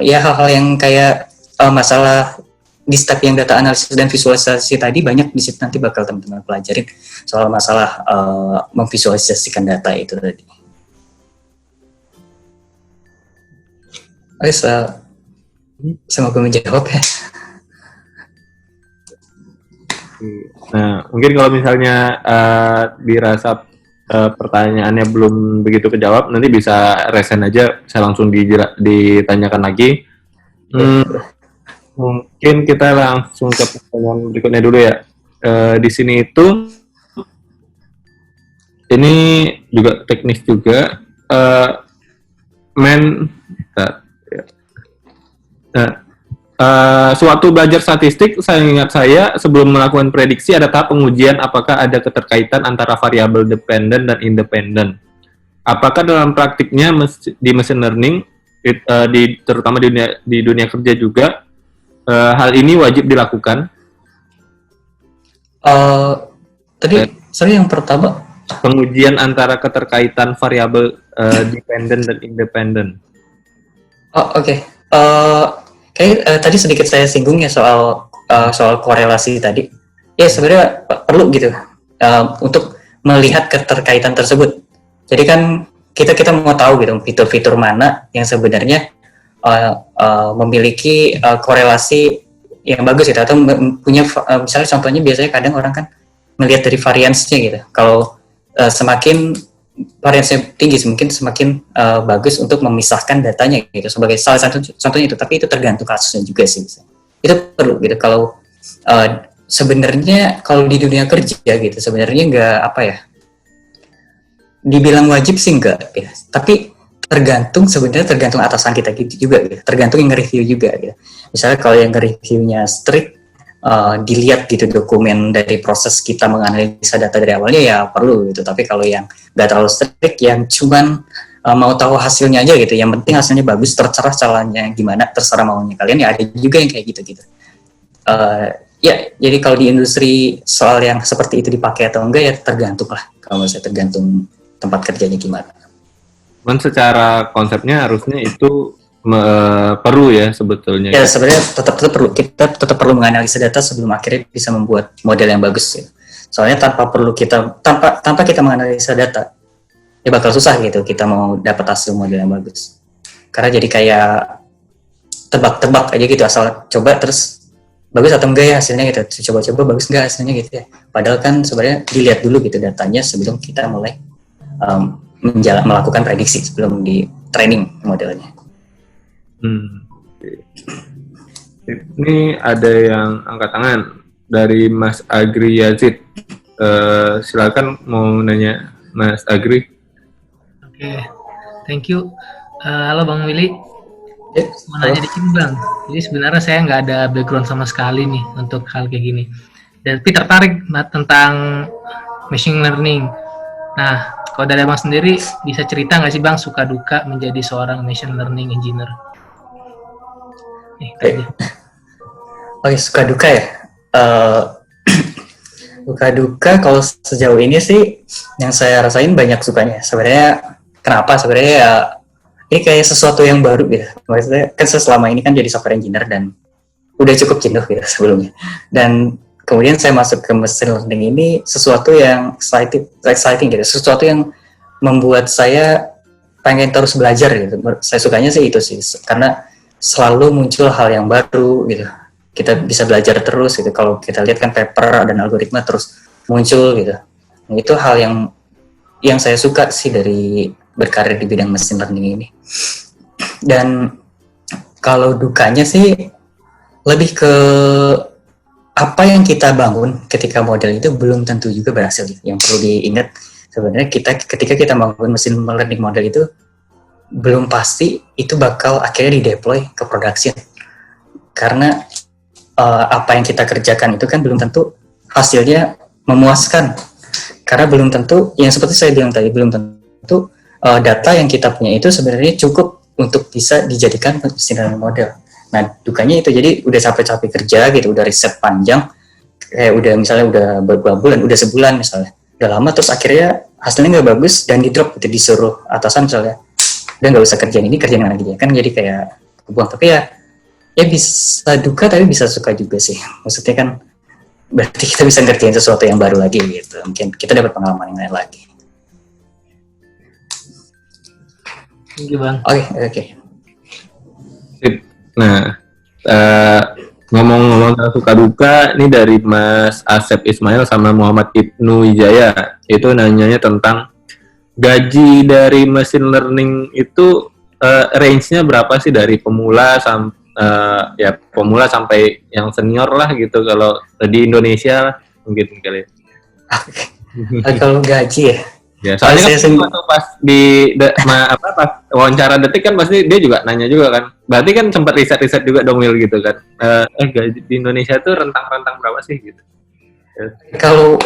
[SPEAKER 1] Ya hal-hal yang kayak masalah di step yang data analisis dan visualisasi tadi banyak di situ, nanti bakal teman-teman pelajarin soal masalah memvisualisasikan data itu tadi. Semoga menjawab ya.
[SPEAKER 2] Nah, mungkin kalau misalnya dirasa pertanyaannya belum begitu kejawab, nanti bisa resen aja, saya langsung ditanyakan lagi. Mungkin kita langsung ke pertanyaan berikutnya dulu ya. Di sini itu, ini juga teknis juga. Nah, ya. Nah, suatu belajar statistik, saya ingat saya sebelum melakukan prediksi ada tahap pengujian apakah ada keterkaitan antara variabel dependen dan independen. Apakah dalam praktiknya di machine learning, terutama di dunia kerja juga, hal ini wajib dilakukan?
[SPEAKER 1] Tadi, sorry yang pertama.
[SPEAKER 2] Pengujian antara keterkaitan variabel dependen dan independen.
[SPEAKER 1] Oh, oke. Tadi sedikit saya singgung ya soal korelasi tadi. Ya sebenarnya perlu gitu untuk melihat keterkaitan tersebut. Jadi kan kita mau tahu gitu fitur-fitur mana yang sebenarnya memiliki korelasi yang bagus gitu atau punya misalnya contohnya biasanya kadang orang kan melihat dari variansnya gitu. Kalau semakin variansnya tinggi mungkin semakin bagus untuk memisahkan datanya gitu sebagai salah satu contohnya itu, tapi itu tergantung kasusnya juga sih. Itu perlu gitu. Kalau sebenarnya kalau di dunia kerja gitu sebenarnya nggak apa ya, dibilang wajib sih enggak gitu. Tapi sebenarnya tergantung atasan kita gitu juga gitu. Tergantung yang nge-review juga gitu. Misalnya kalau yang nge-reviewnya strict, dilihat gitu dokumen dari proses kita menganalisa data dari awalnya ya perlu gitu. Tapi kalau yang nggak terlalu strict, yang cuman mau tahu hasilnya aja gitu, yang penting hasilnya bagus, terserah caranya gimana, terserah maunya kalian, ya ada juga yang kayak gitu. Ya, jadi kalau di industri soal yang seperti itu dipakai atau enggak ya tergantung lah. Kalau saya tergantung tempat kerjanya gimana.
[SPEAKER 2] Cuman secara konsepnya harusnya itu perlu ya sebetulnya.
[SPEAKER 1] Ya sebenarnya tetap perlu, kita tetap perlu menganalisa data sebelum akhirnya bisa membuat model yang bagus ya. Soalnya tanpa kita menganalisa data ya bakal susah gitu kita mau dapat hasil model yang bagus. Karena jadi kayak tebak-tebak aja gitu, asal coba terus bagus atau enggak ya hasilnya gitu, coba-coba bagus enggak hasilnya gitu ya. Padahal kan sebenarnya dilihat dulu gitu datanya sebelum kita mulai melakukan prediksi, sebelum di training modelnya.
[SPEAKER 2] Ini ada yang angkat tangan dari Mas Agri Yazid. Silakan mau nanya Mas Agri.
[SPEAKER 5] Oke, thank you. Halo Bang Willy. Mau nanya dikit Bang. Jadi sebenarnya saya nggak ada background sama sekali nih untuk hal kayak gini. Tapi tertarik tentang machine learning. Nah, kalau dari Abang sendiri bisa cerita nggak sih Bang suka duka menjadi seorang machine learning engineer?
[SPEAKER 1] Oke, suka duka ya. Suka duka kalau sejauh ini sih yang saya rasain banyak sukanya. Sebenarnya kenapa? Sebenarnya ya ini kayak sesuatu yang baru gitu. Maksudnya kan selama ini kan jadi software engineer dan udah cukup jenuh gitu sebelumnya. Dan kemudian saya masuk ke machine learning ini sesuatu yang exciting gitu. Sesuatu yang membuat saya pengen terus belajar gitu. Saya sukanya sih itu sih, karena selalu muncul hal yang baru gitu. Kita bisa belajar terus gitu. Kalau kita lihat kan paper dan algoritma terus muncul gitu. Nah, itu hal yang saya suka sih dari berkarir di bidang machine learning ini. Dan kalau dukanya sih lebih ke apa yang kita bangun ketika model itu belum tentu juga berhasil. Yang perlu diingat sebenarnya ketika kita bangun machine learning model itu belum pasti itu bakal akhirnya di-deploy ke production. Karena apa yang kita kerjakan itu kan belum tentu hasilnya memuaskan. Karena belum tentu, yang seperti saya bilang tadi, belum tentu data yang kita punya itu sebenarnya cukup untuk bisa dijadikan machine learning model. Nah, dukanya itu, jadi udah capek-capek kerja gitu, udah riset panjang, kayak udah misalnya udah beberapa bulan, udah sebulan misalnya, udah lama, terus akhirnya hasilnya nggak bagus dan di-drop gitu, disuruh atasan misalnya, udah nggak usah kerjain ini, kerjain lagi ya, kan jadi kayak kebuang. Tapi ya bisa duka tapi bisa suka juga sih, maksudnya kan berarti kita bisa ngerjain sesuatu yang baru lagi gitu, mungkin kita dapat pengalaman yang lain lagi.
[SPEAKER 5] Thank you Bang.
[SPEAKER 1] Oke.
[SPEAKER 2] Nah, ngomong-ngomong suka duka, ini dari Mas Asep Ismail sama Muhammad Ibnu Wijaya, itu nanyanya tentang gaji dari machine learning itu range-nya berapa sih dari pemula sampai yang senior lah gitu, kalau di Indonesia mungkin kali.
[SPEAKER 1] Kalau gaji ya,
[SPEAKER 2] Ya, soalnya
[SPEAKER 1] Saya
[SPEAKER 2] kan waktu pas di pas wawancara Detik kan pasti dia juga nanya juga kan. Berarti kan sempat riset-riset juga dong Will gitu kan. Gaji di Indonesia tuh rentang-rentang berapa sih gitu.
[SPEAKER 1] Kalau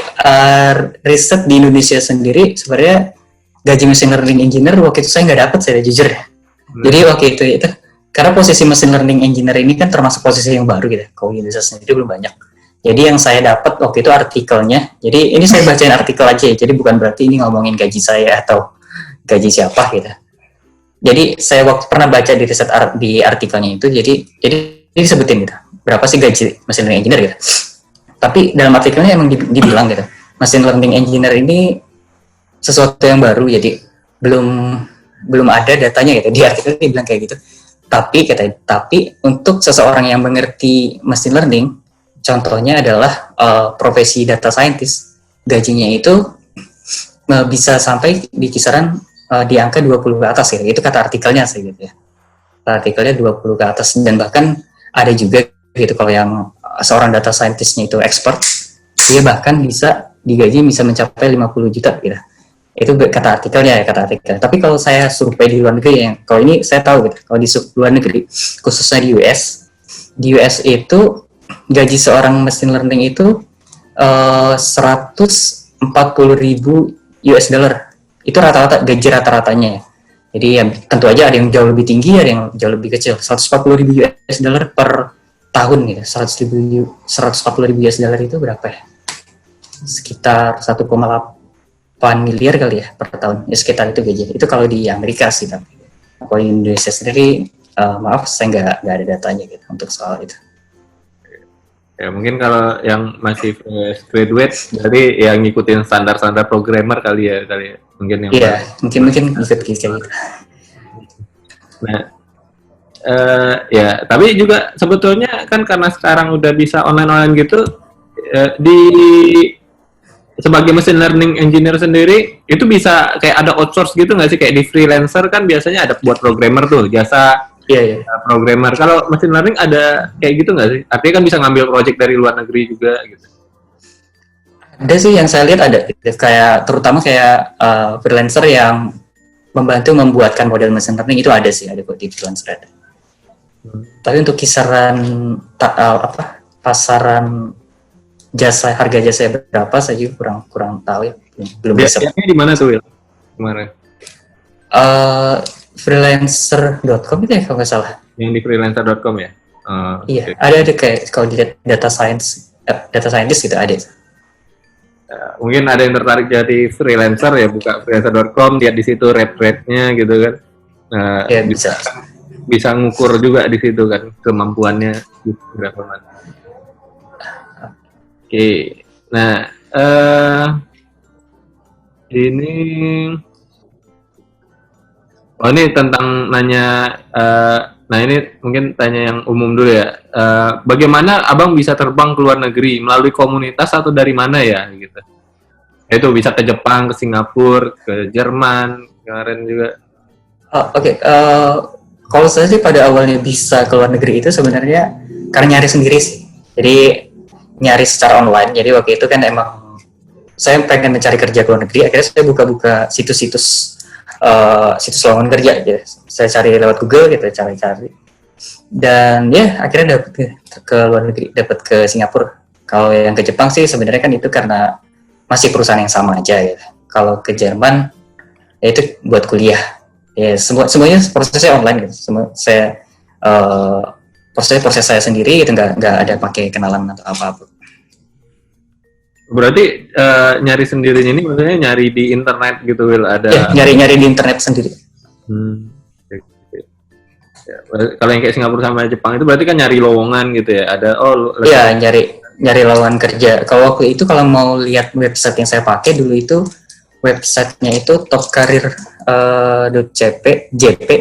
[SPEAKER 1] riset di Indonesia sendiri sebenarnya gaji machine learning engineer waktu itu saya nggak dapat, saya jujur ya. Jadi waktu itu karena posisi machine learning engineer ini kan termasuk posisi yang baru gitu. Kalau di Indonesia sendiri belum banyak. Jadi yang saya dapat waktu itu artikelnya. Jadi ini saya bacain artikel aja ya. Jadi bukan berarti ini ngomongin gaji saya atau gaji siapa gitu. Jadi saya waktu pernah baca di riset di artikelnya itu. Jadi disebutin gitu. Berapa sih gaji machine learning engineer gitu. Tapi dalam artikelnya emang dibilang gitu. Machine learning engineer ini sesuatu yang baru, jadi belum ada datanya gitu. Di artikelnya dibilang kayak gitu. Tapi untuk seseorang yang mengerti machine learning, contohnya adalah profesi data scientist, gajinya itu bisa sampai di kisaran di angka 20 ke atas gitu. Itu kata artikelnya sih gitu ya. Kata artikelnya 20 ke atas, dan bahkan ada juga gitu kalau yang seorang data scientist-nya itu expert, dia bahkan bisa digaji bisa mencapai 50 juta gitu. Itu kata artikelnya ya, kata artikel. Tapi kalau saya survei di luar negeri, yang kalau ini saya tahu gitu, kalau di luar negeri, khususnya di US itu gaji seorang machine learning itu 140.000 US dollar. Itu rata-rata gaji rata-ratanya ya. Jadi ya, tentu aja ada yang jauh lebih tinggi, ada yang jauh lebih kecil. 140.000 US dollar per tahun gitu. 140.000 US dollar itu berapa ya? Sekitar 1,8 miliar kali ya per tahun. Ya sekitar itu gaji. Itu kalau di Amerika sih. Tapi kalau di Indonesia sendiri, maaf saya nggak ada datanya gitu untuk soal itu.
[SPEAKER 2] Ya mungkin kalau yang masih fresh graduate, jadi yang ngikutin standar-standar programmer kali ya. Mungkin yang
[SPEAKER 1] iya, mungkin ikut kayak gitu.
[SPEAKER 2] Nah, ya tapi juga sebetulnya kan karena sekarang udah bisa online gitu, di sebagai machine learning engineer sendiri itu bisa kayak ada outsource gitu nggak sih, kayak di freelancer kan biasanya ada buat programmer tuh jasa.
[SPEAKER 1] Iya.
[SPEAKER 2] Programmer. Kalau machine learning ada kayak gitu nggak sih? Artinya kan bisa ngambil project dari luar negeri juga gitu.
[SPEAKER 1] Ada sih yang saya lihat ada kayak terutama kayak freelancer yang membantu membuatkan model machine learning itu ada sih, ada kok di freelancer ada. Tapi untuk kisaran pasaran harga jasa berapa saya juga kurang tahu ya, belum bisa.
[SPEAKER 2] Biasanya di mana tuh Will? Kemarin?
[SPEAKER 1] Freelancer.com itu ya kalau nggak salah.
[SPEAKER 2] Yang di freelancer.com ya?
[SPEAKER 1] Iya, okay. Ada kayak kalau di data scientist gitu ada.
[SPEAKER 2] Mungkin ada yang tertarik jadi freelancer ya, buka freelancer.com, lihat di situ rate-nya gitu kan.
[SPEAKER 1] Ya, bisa
[SPEAKER 2] ngukur juga di situ kan kemampuannya berapa mana. Oke. Nah, ini tentang nanya, nah ini mungkin tanya yang umum dulu ya. Bagaimana abang bisa terbang ke luar negeri, melalui komunitas atau dari mana ya gitu? Itu bisa ke Jepang, ke Singapura, ke Jerman, kemarin juga.
[SPEAKER 1] Oke. Kalau saya sih pada awalnya bisa ke luar negeri itu sebenarnya karena nyari sendiri sih. Jadi nyari secara online. Jadi waktu itu kan emang saya pengen mencari kerja ke luar negeri. Akhirnya saya buka-buka situs lowongan kerja gitu. Saya cari lewat Google gitu, cari-cari. Dan ya akhirnya dapet ke luar negeri, dapat ke Singapura. Kalau yang ke Jepang sih sebenarnya kan itu karena masih perusahaan yang sama aja ya. Kalau ke Jerman ya itu buat kuliah. Ya semuanya prosesnya online gitu. Proses saya sendiri itu nggak ada pakai kenalan atau apa-apa.
[SPEAKER 2] Berarti nyari sendirinya ini maksudnya nyari di internet gitu, Will? Ada
[SPEAKER 1] ya, nyari di internet sendiri.
[SPEAKER 2] Ya, kalau yang kayak Singapura sama Jepang itu berarti kan nyari lowongan gitu ya? Ada
[SPEAKER 1] Iya, nyari lowongan kerja. Kalau waktu itu kalau mau lihat website yang saya pakai dulu itu websitenya itu topkarir.jp,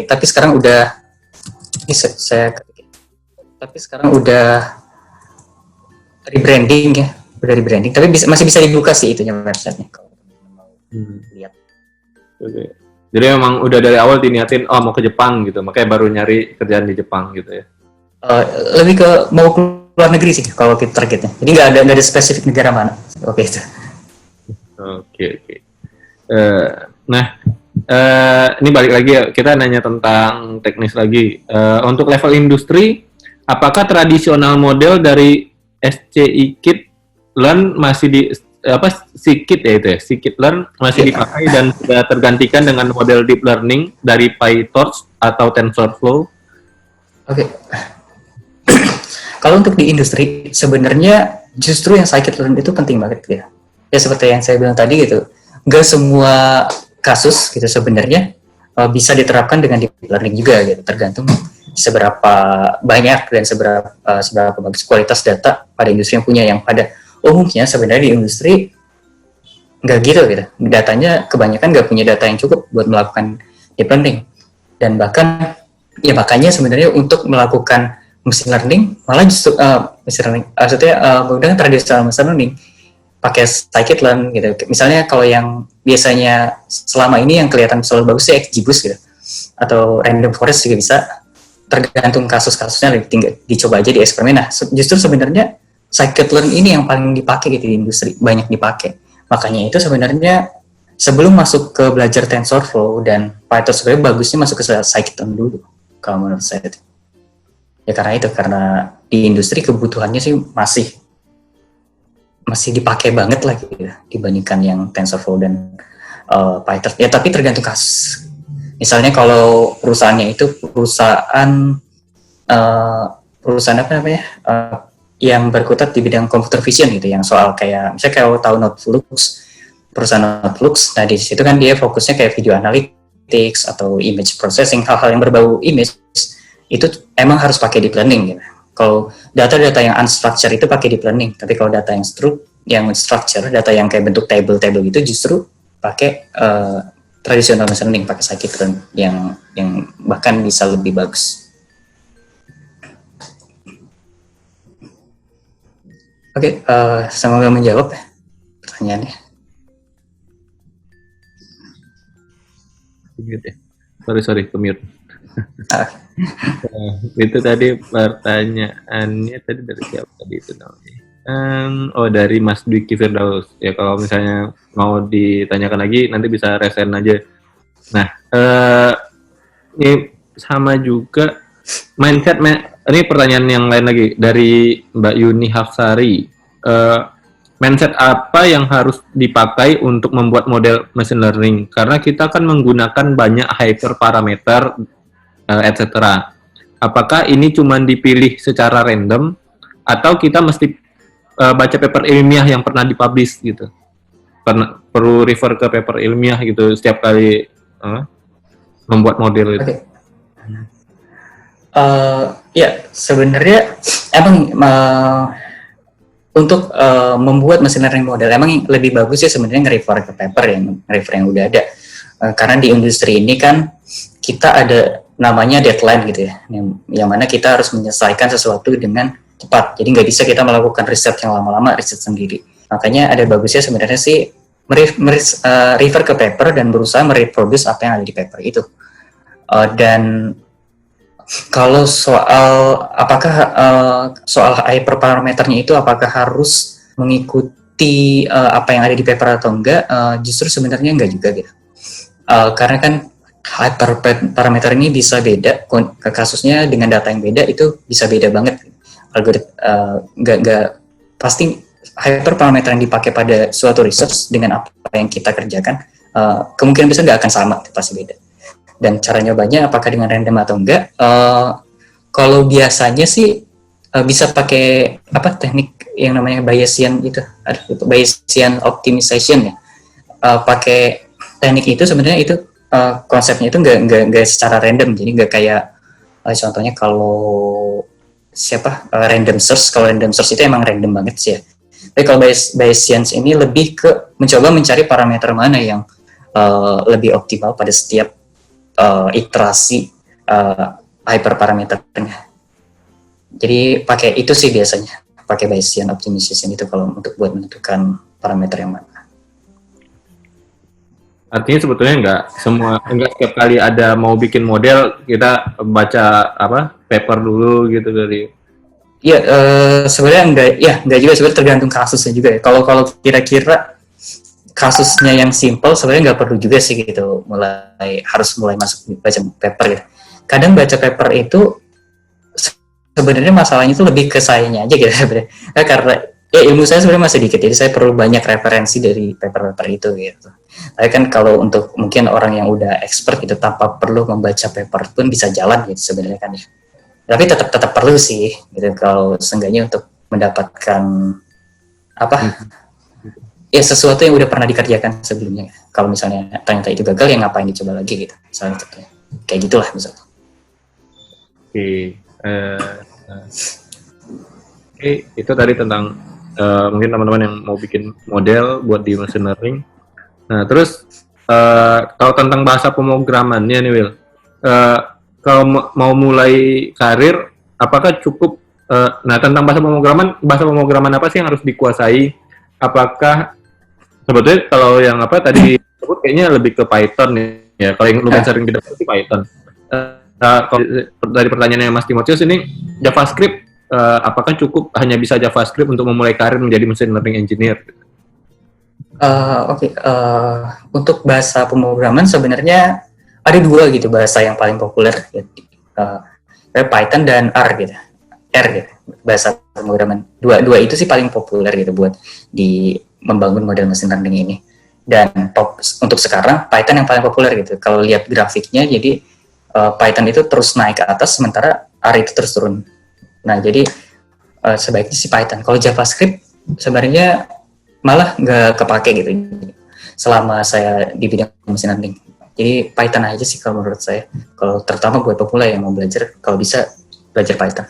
[SPEAKER 1] tapi sekarang udah rebranding ya. Udah rebranding, tapi masih bisa dibuka sih itunya websitenya kalau mau lihat.
[SPEAKER 2] Okay. Jadi memang udah dari awal diniatin mau ke Jepang gitu, makanya baru nyari kerjaan di Jepang gitu ya.
[SPEAKER 1] Lebih ke mau ke luar negeri sih kalau kita targetnya. Jadi nggak ada spesifik negara mana. Oke itu.
[SPEAKER 2] Oke. Nah, ini balik lagi ya, kita nanya tentang teknis lagi. Untuk level industri, apakah tradisional model dari SCI Kit Learn masih di Scikit ya itu ya, Scikit Learn masih dipakai dan sudah tergantikan dengan model deep learning dari PyTorch atau TensorFlow?
[SPEAKER 1] Oke. Kalau untuk di industri, sebenarnya justru yang scikit learn itu penting banget ya. Ya seperti yang saya bilang tadi gitu, nggak semua kasus gitu sebenarnya bisa diterapkan dengan deep learning juga gitu, tergantung seberapa banyak dan seberapa bagus kualitas data pada industri yang punya. Yang pada umumnya sebenarnya di industri nggak gitu. Datanya kebanyakan nggak punya data yang cukup buat melakukan deep learning, dan bahkan ya makanya sebenarnya untuk melakukan machine learning malah justru machine learning maksudnya menggunakan tradisional machine learning pakai scikit-learn gitu. Misalnya kalau yang biasanya selama ini yang kelihatan selalu bagus sih XGBoost gitu, atau random forest juga bisa, tergantung kasus-kasusnya, tinggal dicoba aja di eksperimen. Nah, justru sebenarnya scikit-learn ini yang paling dipakai gitu di industri, banyak dipakai. Makanya itu sebenarnya sebelum masuk ke belajar TensorFlow dan PyTorch, sebenarnya bagusnya masuk ke scikit-learn dulu kalau menurut saya. Ya karena di industri kebutuhannya sih masih dipakai banget lah gitu ya, dibandingkan yang TensorFlow dan PyTorch. Ya tapi tergantung kasus. Misalnya kalau perusahaannya itu perusahaan apa namanya, yang berkutat di bidang computer vision gitu, yang soal kayak misalnya kalau tahu Noteflux, perusahaan Noteflux, nah di situ kan dia fokusnya kayak video analytics atau image processing, hal-hal yang berbau image itu emang harus pakai deep learning gitu. Kalau data-data yang unstructured itu pakai deep learning, tapi kalau data yang structure, data yang kayak bentuk table itu justru pakai traditional machine learning, pakai scikit-learn yang bahkan bisa lebih bagus. Oke, semoga menjawab pertanyaannya.
[SPEAKER 2] Sorry, ke-mute. Itu tadi pertanyaannya tadi dari siapa tadi itu namanya? Dari Mas Dwiki Firdaus. Ya kalau misalnya mau ditanyakan lagi nanti bisa resen aja. Nah, ini sama juga mindset. Ini pertanyaan yang lain lagi dari Mbak Yuni Hafsari. Mindset apa yang harus dipakai untuk membuat model machine learning? Karena kita kan menggunakan banyak hyperparameter, etc. Apakah ini cuma dipilih secara random atau kita mesti baca paper ilmiah yang pernah dipublish gitu? Perlu refer ke paper ilmiah gitu setiap kali membuat model itu.
[SPEAKER 1] Ya sebenarnya emang untuk membuat machine learning model emang lebih bagus ya sebenarnya nge-refer ke paper yang udah ada. Karena di industri ini kan kita ada namanya deadline gitu ya, yang mana kita harus menyelesaikan sesuatu dengan cepat. Jadi nggak bisa kita melakukan riset yang lama-lama, riset sendiri. Makanya ada bagusnya sebenarnya sih refer ke paper dan berusaha mereproduce apa yang ada di paper itu. Dan kalau soal apakah soal hyperparameternya itu apakah harus mengikuti apa yang ada di paper atau enggak, justru sebenarnya enggak juga gitu. Karena kan hyperparameter ini bisa beda, kasusnya dengan data yang beda itu bisa beda banget. Enggak pasti hyperparameter yang dipakai pada suatu research dengan apa yang kita kerjakan kemungkinan besar nggak akan sama, pasti beda. Dan cara nyobanya apakah dengan random atau enggak, kalau biasanya sih bisa pakai teknik yang namanya Bayesian itu, Bayesian optimization ya. Pakai teknik itu sebenarnya itu konsepnya itu nggak secara random, jadi nggak kayak contohnya kalau random search. Kalau random search itu emang random banget sih ya. Tapi kalau Bayesian ini lebih ke mencoba mencari parameter mana yang lebih optimal pada setiap iterasi hyperparameternya. Jadi pakai itu sih biasanya, pakai Bayesian optimization itu kalau untuk buat menentukan parameter yang mana.
[SPEAKER 2] Artinya sebetulnya enggak setiap kali ada mau bikin model kita baca paper dulu gitu dari.
[SPEAKER 1] Iya, sebenarnya enggak juga, sebenarnya tergantung kasusnya juga ya. Kalau kira-kira kasusnya yang simple sebenarnya nggak perlu juga sih gitu harus mulai masuk baca paper gitu. Kadang baca paper itu sebenarnya masalahnya itu lebih ke sayanya aja gitu sebenarnya. Karena ya ilmu saya sebenarnya masih dikit, jadi saya perlu banyak referensi dari paper-paper itu gitu. Tapi kan kalau untuk mungkin orang yang udah expert gitu tanpa perlu membaca paper pun bisa jalan gitu sebenarnya kan ya. Tapi tetap perlu sih gitu kalau seenggaknya untuk mendapatkan apa ya sesuatu yang udah pernah dikerjakan sebelumnya. Kalau misalnya ternyata itu gagal ya ngapain dicoba lagi gitu. Misalnya kayak gitulah misalnya.
[SPEAKER 2] Oke, itu tadi tentang mungkin teman-teman yang mau bikin model buat di machine learning. Nah, terus kalau tentang bahasa pemrogramannya nih, Will, kalau mau mulai karir, apakah cukup? Nah, tentang bahasa pemrograman apa sih yang harus dikuasai? Apakah sebetulnya kalau yang apa tadi disebut kayaknya lebih ke Python ya? Kalau yang lumayan sering didapat sih Python. Kalau dari pertanyaannya Mas Timotius ini JavaScript, apakah cukup hanya bisa JavaScript untuk memulai karir menjadi machine learning engineer?
[SPEAKER 1] Oke. Untuk bahasa pemrograman sebenarnya ada dua gitu bahasa yang paling populer gitu. Python dan R gitu. Bahasa pemrograman. Dua itu sih paling populer gitu buat di membangun model machine learning ini. Dan untuk sekarang Python yang paling populer gitu. Kalau lihat grafiknya jadi Python itu terus naik ke atas sementara R itu terus turun. Nah, jadi sebaiknya si Python. Kalau JavaScript sebenarnya malah nggak kepake gitu selama saya di bidang machine learning. Jadi Python aja sih kalau menurut saya. Kalau terutama buat pemula yang mau belajar, kalau bisa belajar Python.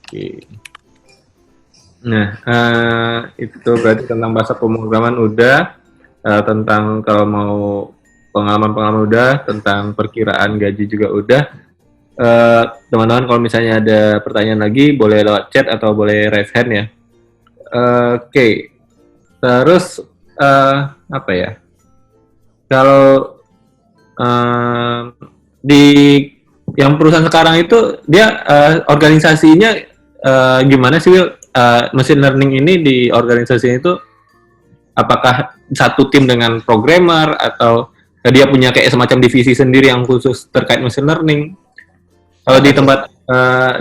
[SPEAKER 2] Oke. Nah, itu berarti tentang bahasa pemrograman udah, tentang kalau mau pengalaman udah, tentang perkiraan gaji juga udah. Teman-teman kalau misalnya ada pertanyaan lagi boleh lewat chat atau boleh raise hand ya. Oke. Terus apa ya? Kalau di yang perusahaan sekarang itu dia organisasinya gimana sih, Will? Machine learning ini di organisasinya itu apakah satu tim dengan programmer atau dia punya kayak semacam divisi sendiri yang khusus terkait machine learning? Kalau di tempat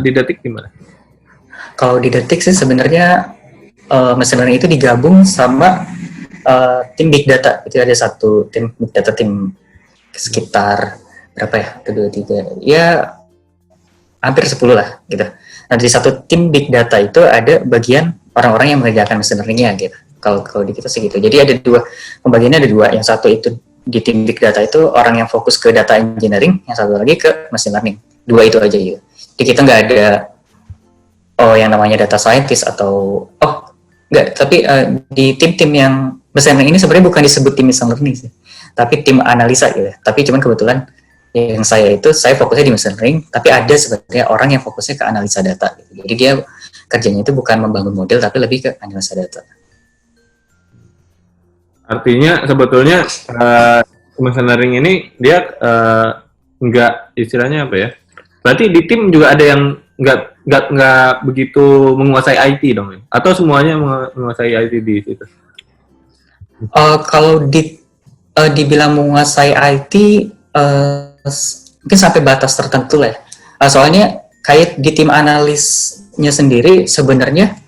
[SPEAKER 2] di Detik gimana?
[SPEAKER 1] Kalau di Detik sih sebenarnya machine learning itu digabung sama tim big data. Itu ada satu tim big data, tim sekitar berapa ya? 1, 2, 3 ya hampir 10 lah gitu. Nah, di satu tim big data itu ada bagian orang-orang yang mengerjakan machine learning-nya gitu. Kalau di kita sih gitu. Jadi ada pembagiannya ada dua. Yang satu itu di tim big data itu orang yang fokus ke data engineering, yang satu lagi ke machine learning. Dua itu aja gitu. Jadi kita nggak ada yang namanya data scientist atau nggak. Tapi di tim-tim yang machine learning ini sebenarnya bukan disebut tim machine learning sih, tapi tim analisa gitu. Tapi cuman kebetulan yang saya fokusnya di machine learning, tapi ada sebenarnya orang yang fokusnya ke analisa data gitu. Jadi dia kerjanya itu bukan membangun model tapi lebih ke analisa data. Artinya
[SPEAKER 2] sebetulnya machine learning ini dia nggak istilahnya apa ya? Berarti di tim juga ada yang nggak begitu menguasai IT dong, ya? Atau semuanya menguasai IT di situ?
[SPEAKER 1] Kalau dibilang menguasai IT mungkin sampai batas tertentu lah. Soalnya kayak di tim analisnya sendiri sebenarnya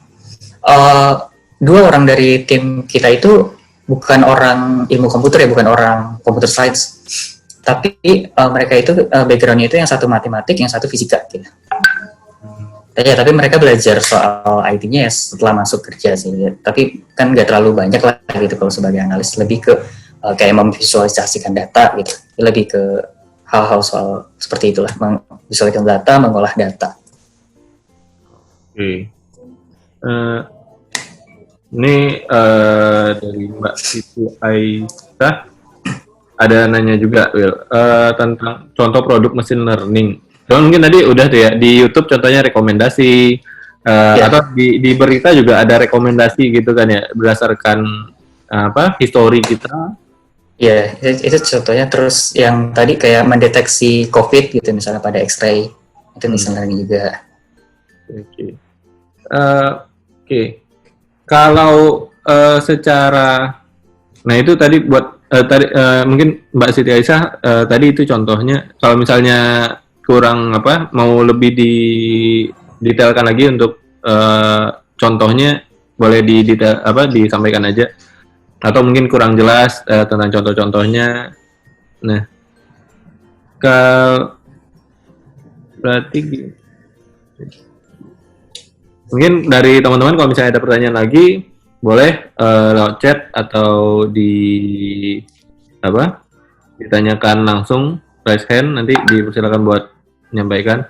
[SPEAKER 1] 2 orang dari tim kita itu bukan orang ilmu komputer ya, bukan orang computer science. Tapi mereka itu background-nya itu yang satu matematik, yang satu fisika gitu. Ya, tapi mereka belajar soal IT-nya ya setelah masuk kerja sih. Tapi kan nggak terlalu banyak lah gitu kalau sebagai analis, lebih ke kayak memvisualisasikan data gitu. Lebih ke hal-hal soal seperti itulah, memvisualisasikan data, mengolah data.
[SPEAKER 2] Oke. Ini dari Mbak Siti Aisyah ada nanya juga, Will, tentang contoh produk machine learning. Cuman mungkin tadi udah tuh ya, di YouTube contohnya rekomendasi, atau di berita juga ada rekomendasi gitu kan ya, berdasarkan histori kita.
[SPEAKER 1] Ya, itu contohnya. Terus yang tadi kayak mendeteksi COVID gitu, misalnya pada X-ray, itu machine learning juga.
[SPEAKER 2] Oke. Kalau secara, nah itu tadi buat mungkin Mbak Siti Aisyah tadi itu contohnya. Kalau misalnya kurang mau lebih detailkan lagi untuk contohnya, boleh disampaikan aja. Atau mungkin kurang jelas tentang contoh-contohnya. Nah, berarti mungkin dari teman-teman kalau misalnya ada pertanyaan lagi, boleh lewat chat atau ditanyakan langsung, raise hand, nanti dipersilakan buat menyampaikan.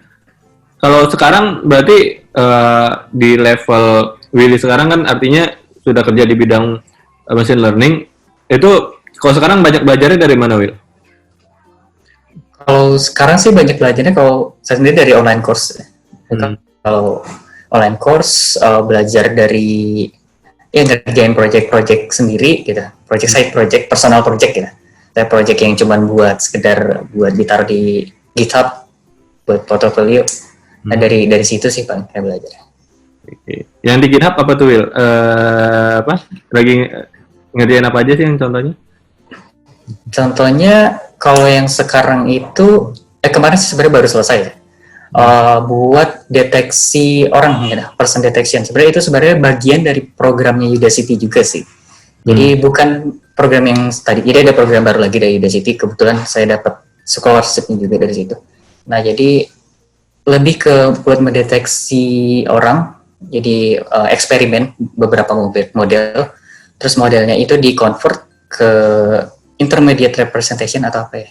[SPEAKER 2] Kalau sekarang berarti di level Willy sekarang kan artinya sudah kerja di bidang machine learning. Itu kalau sekarang banyak belajarnya dari mana, Will?
[SPEAKER 1] Kalau sekarang sih banyak belajarnya kalau saya sendiri dari online course. Kalau online course belajar dari ngerjain project sendiri gitu, side project, personal project gitu. Saya project yang cuman buat sekedar buat ditaruh di GitHub buat portfolio. Nah dari situ sih paling saya belajar.
[SPEAKER 2] Oke. Yang di GitHub apa tuh, Will? Lagi ngerjain apa aja sih yang contohnya?
[SPEAKER 1] Contohnya kalau yang sekarang itu kemarin sih sebenarnya baru selesai ya. Buat deteksi orang gitu, person detection. Sebenarnya itu sebenarnya bagian dari programnya Udacity juga sih. Jadi bukan program yang tadi. Jadi ada program baru lagi dari Udacity. Kebetulan saya dapat scholarship-nya juga dari situ. Nah jadi lebih ke buat mendeteksi orang. Jadi eksperimen beberapa model. Terus modelnya itu di-convert ke intermediate representation atau apa ya?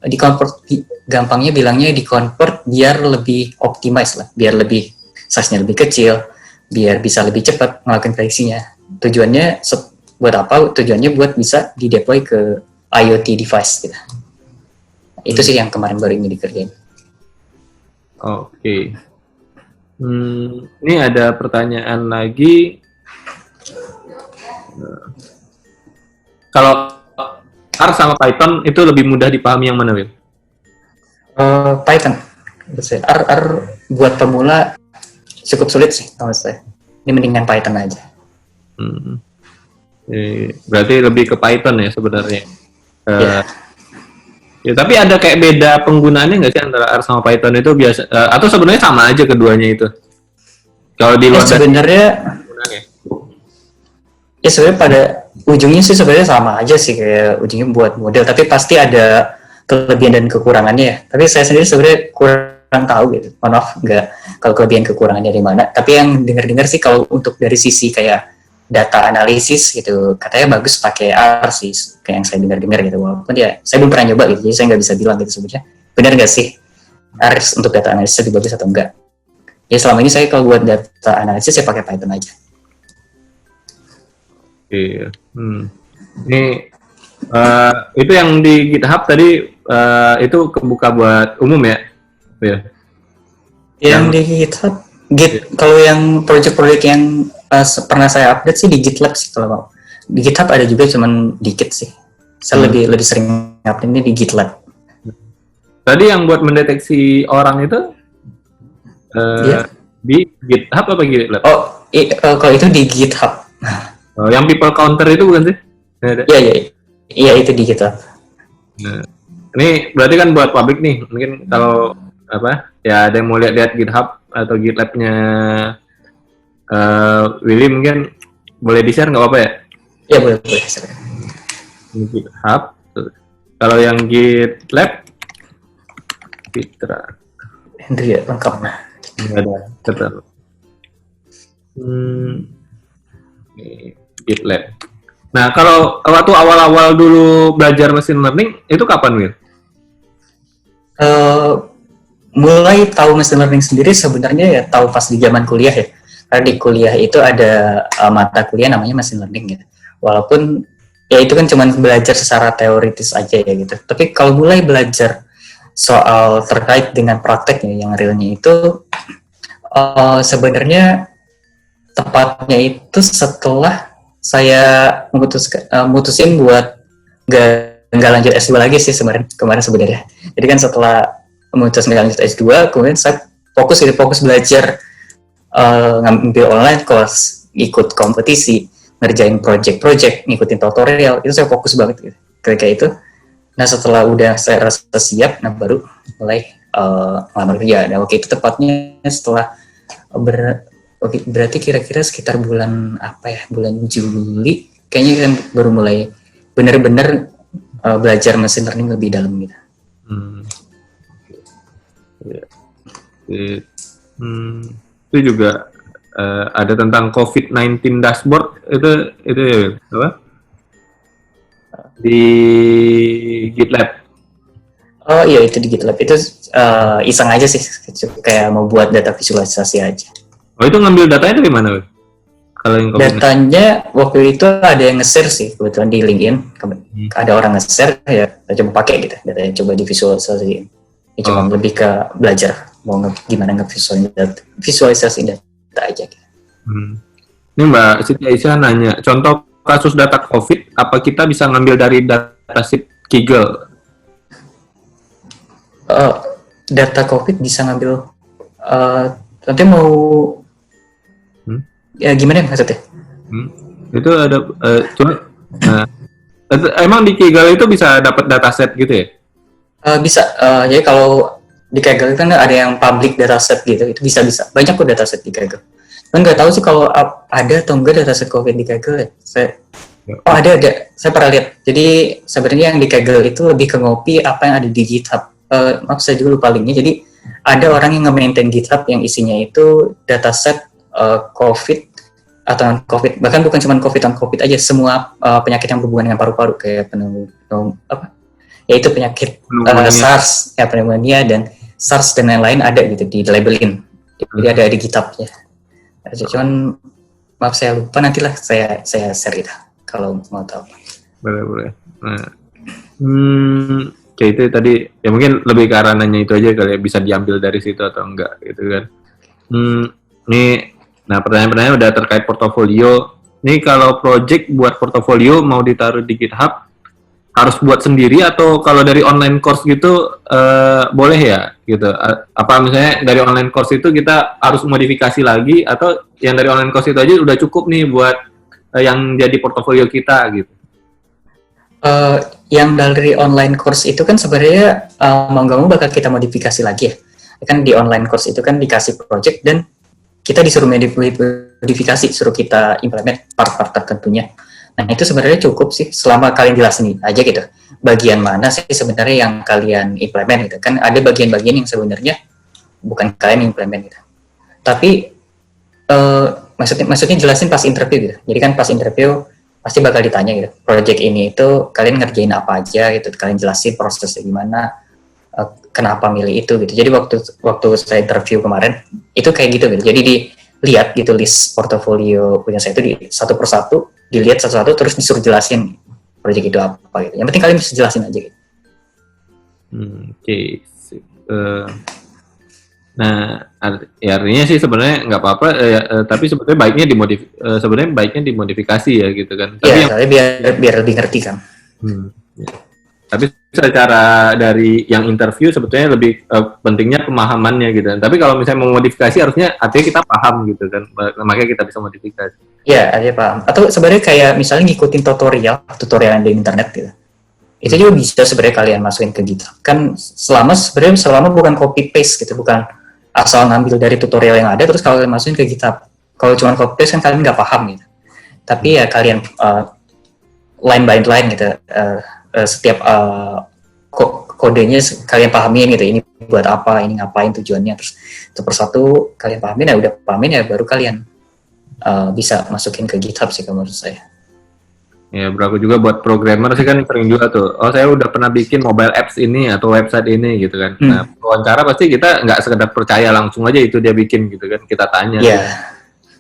[SPEAKER 1] Di-convert, gampangnya bilangnya di-convert biar lebih optimize lah, biar lebih size-nya lebih kecil, biar bisa lebih cepat ngelakuin prediksinya. Tujuannya buat apa? Tujuannya buat bisa di-deploy ke IoT device gitu. Itu sih yang kemarin baru ini dikerjain.
[SPEAKER 2] Oke. Ini ada pertanyaan lagi. Kalau R sama Python itu lebih mudah dipahami yang mana, Will?
[SPEAKER 1] Python. R buat pemula cukup sulit sih menurut saya. Ini mendingan Python aja.
[SPEAKER 2] Berarti lebih ke Python ya sebenarnya.
[SPEAKER 1] Yeah.
[SPEAKER 2] Ya, tapi ada kayak beda penggunaannya nggak sih antara R sama Python itu biasa? Atau sebenarnya sama aja keduanya itu? Kalau di luar
[SPEAKER 1] sebenarnya ya sebenarnya pada ujungnya sih sebenarnya sama aja sih, kayak ujungnya buat model, tapi pasti ada kelebihan dan kekurangannya ya. Tapi saya sendiri sebenarnya kurang tahu gitu. Maaf nggak kalau kelebihan kekurangannya dari mana. Tapi yang dengar-dengar sih kalau untuk dari sisi kayak data analisis gitu, katanya bagus pakai R sih, kayak yang saya dengar-dengar gitu. Walaupun ya saya belum pernah nyoba gitu, jadi saya nggak bisa bilang gitu sebenarnya. Benar nggak sih R untuk data analisis lebih bagus atau enggak? Ya selama ini saya kalau buat data analisis saya pakai Python aja.
[SPEAKER 2] Iya. Ini itu yang di GitHub tadi itu kebuka buat umum ya? Ya.
[SPEAKER 1] Yang di GitHub, kalau yang project-project yang pernah saya update sih di GitLab sih kalau mau. Di GitHub ada juga, cuman dikit sih. Saya lebih sering update-nya di GitLab.
[SPEAKER 2] Tadi yang buat mendeteksi orang itu di GitHub apa GitLab?
[SPEAKER 1] Kalau itu di GitHub.
[SPEAKER 2] Yang people counter itu bukan sih?
[SPEAKER 1] Iya itu di GitHub.
[SPEAKER 2] Nah, ini berarti kan buat publik nih. Mungkin kalau ada yang mau lihat GitHub atau GitLab-nya Willy, mungkin boleh di-share nggak apa-apa ya?
[SPEAKER 1] Iya boleh.
[SPEAKER 2] GitHub. Kalau yang GitLab, Fitra.
[SPEAKER 1] Hendry ya, lengkap.
[SPEAKER 2] Nggak ada. Betul. GitLab. Nah, kalau waktu awal-awal dulu belajar machine learning, itu kapan, Will?
[SPEAKER 1] Mulai tahu machine learning sendiri sebenarnya ya tahu pas di zaman kuliah ya. Karena di kuliah itu ada mata kuliah namanya machine learning gitu. Walaupun ya itu kan cuma belajar secara teoritis aja ya gitu. Tapi kalau mulai belajar soal terkait dengan prakteknya yang realnya itu sebenarnya tepatnya itu setelah saya mutusin buat nggak lanjut S2 lagi sih kemarin sebenarnya. Jadi kan setelah memutuskan nggak lanjut S2, kemudian saya fokus belajar, ngambil online course, ikut kompetisi. ngerjain project ngikutin tutorial, itu saya fokus banget gitu kayak itu. Nah setelah udah saya rasa siap, nah baru mulai ngelamar kerja. Nah waktu itu tepatnya setelah berarti kira-kira sekitar bulan bulan Juli kayaknya kan baru mulai benar-benar belajar machine learning lebih dalam gitu.
[SPEAKER 2] Itu juga ada tentang COVID-19 dashboard itu ya apa? Di GitLab.
[SPEAKER 1] Oh iya itu di GitLab itu iseng aja sih kayak mau buat data visualisasi aja.
[SPEAKER 2] Oh itu ngambil datanya dari mana? Kalau yang
[SPEAKER 1] datanya waktu itu ada yang nge-share sih kebetulan di LinkedIn, ada orang nge-share ya saya coba pakai gitu datanya, coba divisualisasiin. Ini cuma lebih ke belajar mau gimana visualisasi data aja gitu.
[SPEAKER 2] Ini Mbak Siti Aisyah nanya, contoh kasus data COVID, apa kita bisa ngambil dari dataset Kaggle?
[SPEAKER 1] Data COVID bisa ngambil, nanti mau ya gimana maksudnya?
[SPEAKER 2] Itu ada, emang di Kaggle itu bisa dapat dataset gitu ya?
[SPEAKER 1] Bisa, jadi kalau di Kaggle kan ada yang public dataset gitu, itu bisa banyak kok dataset di Kaggle. Kan nggak tahu sih kalau ada atau enggak dataset COVID di Kaggle ya. Ada. Saya pernah lihat. Jadi sebenarnya yang di Kaggle itu lebih ke ngopi apa yang ada di GitHub. Maaf saya juga lupa linknya. Jadi ada orang yang nge-maintain GitHub yang isinya itu dataset COVID atau non-COVID. Bahkan bukan cuma COVID aja, semua penyakit yang berhubungan dengan paru-paru kayak yaitu penyakit SARS, ya pneumonia dan SARS dan lain-lain ada gitu di labelin. Jadi ada di GitHub-nya. Cuman maaf saya lupa, nantilah saya share itu kalau mau tahu.
[SPEAKER 2] Boleh. Nah, kayak itu tadi ya mungkin lebih ke arah nanya itu aja kali ya, bisa diambil dari situ atau enggak gitu kan. Nah pertanyaan-pertanyaan udah terkait portofolio. Nih kalau project buat portofolio mau ditaruh di GitHub harus buat sendiri atau kalau dari online course gitu boleh ya gitu? Apa misalnya dari online course itu kita harus modifikasi lagi atau yang dari online course itu aja udah cukup nih buat yang jadi portofolio kita gitu?
[SPEAKER 1] Yang dari online course itu kan sebenarnya mau nggak mau bakal kita modifikasi lagi ya. Kan di online course itu kan dikasih project dan kita disuruh modifikasi, suruh kita implement part-part tertentunya. Nah itu sebenarnya cukup sih selama kalian jelasin aja gitu bagian mana sih sebenarnya yang kalian implement gitu kan. Ada bagian-bagian yang sebenarnya bukan kalian implement gitu, tapi maksudnya jelasin pas interview gitu. Jadi kan pas interview pasti bakal ditanya gitu, project ini itu kalian ngerjain apa aja gitu, kalian jelasin prosesnya gimana, kenapa milih itu gitu. Jadi waktu saya interview kemarin itu kayak gitu. Jadi dilihat gitu list portofolio punya saya itu di satu persatu dilihat satu-satu terus disuruh jelasin proyek itu apa gitu. Yang penting kalian bisa jelasin aja gitu.
[SPEAKER 2] Oke. Nah, artinya sih sebenarnya nggak apa-apa, tapi sebenarnya baiknya dimodifikasi ya gitu kan.
[SPEAKER 1] Iya, biar lebih ngerti kan.
[SPEAKER 2] Ya. Tapi secara dari yang interview sebetulnya lebih pentingnya pemahamannya gitu. Tapi kalau misalnya mau modifikasi harusnya artinya kita paham gitu kan, makanya kita bisa modifikasi.
[SPEAKER 1] Iya, artinya paham. Atau sebenarnya kayak misalnya ngikutin tutorial yang di internet gitu. Itu juga bisa sebenarnya kalian masukin ke GitHub. Kan selama bukan copy paste gitu, bukan asal ngambil dari tutorial yang ada terus kalian masukin ke GitHub. Kalau cuma copy paste kan kalian nggak paham gitu. Tapi ya kalian line by line gitu. Setiap kodenya kalian pahamin gitu, ini buat apa, ini ngapain tujuannya, terus satu persatu kalian pahamin ya, udah pahamin ya baru kalian bisa masukin ke GitHub sih kalau menurut saya.
[SPEAKER 2] Ya berlaku juga buat programmer sih kan sering juga tuh, saya udah pernah bikin mobile apps ini atau website ini gitu kan. Nah wawancara pasti kita nggak sekedar percaya langsung aja itu dia bikin gitu kan, kita tanya.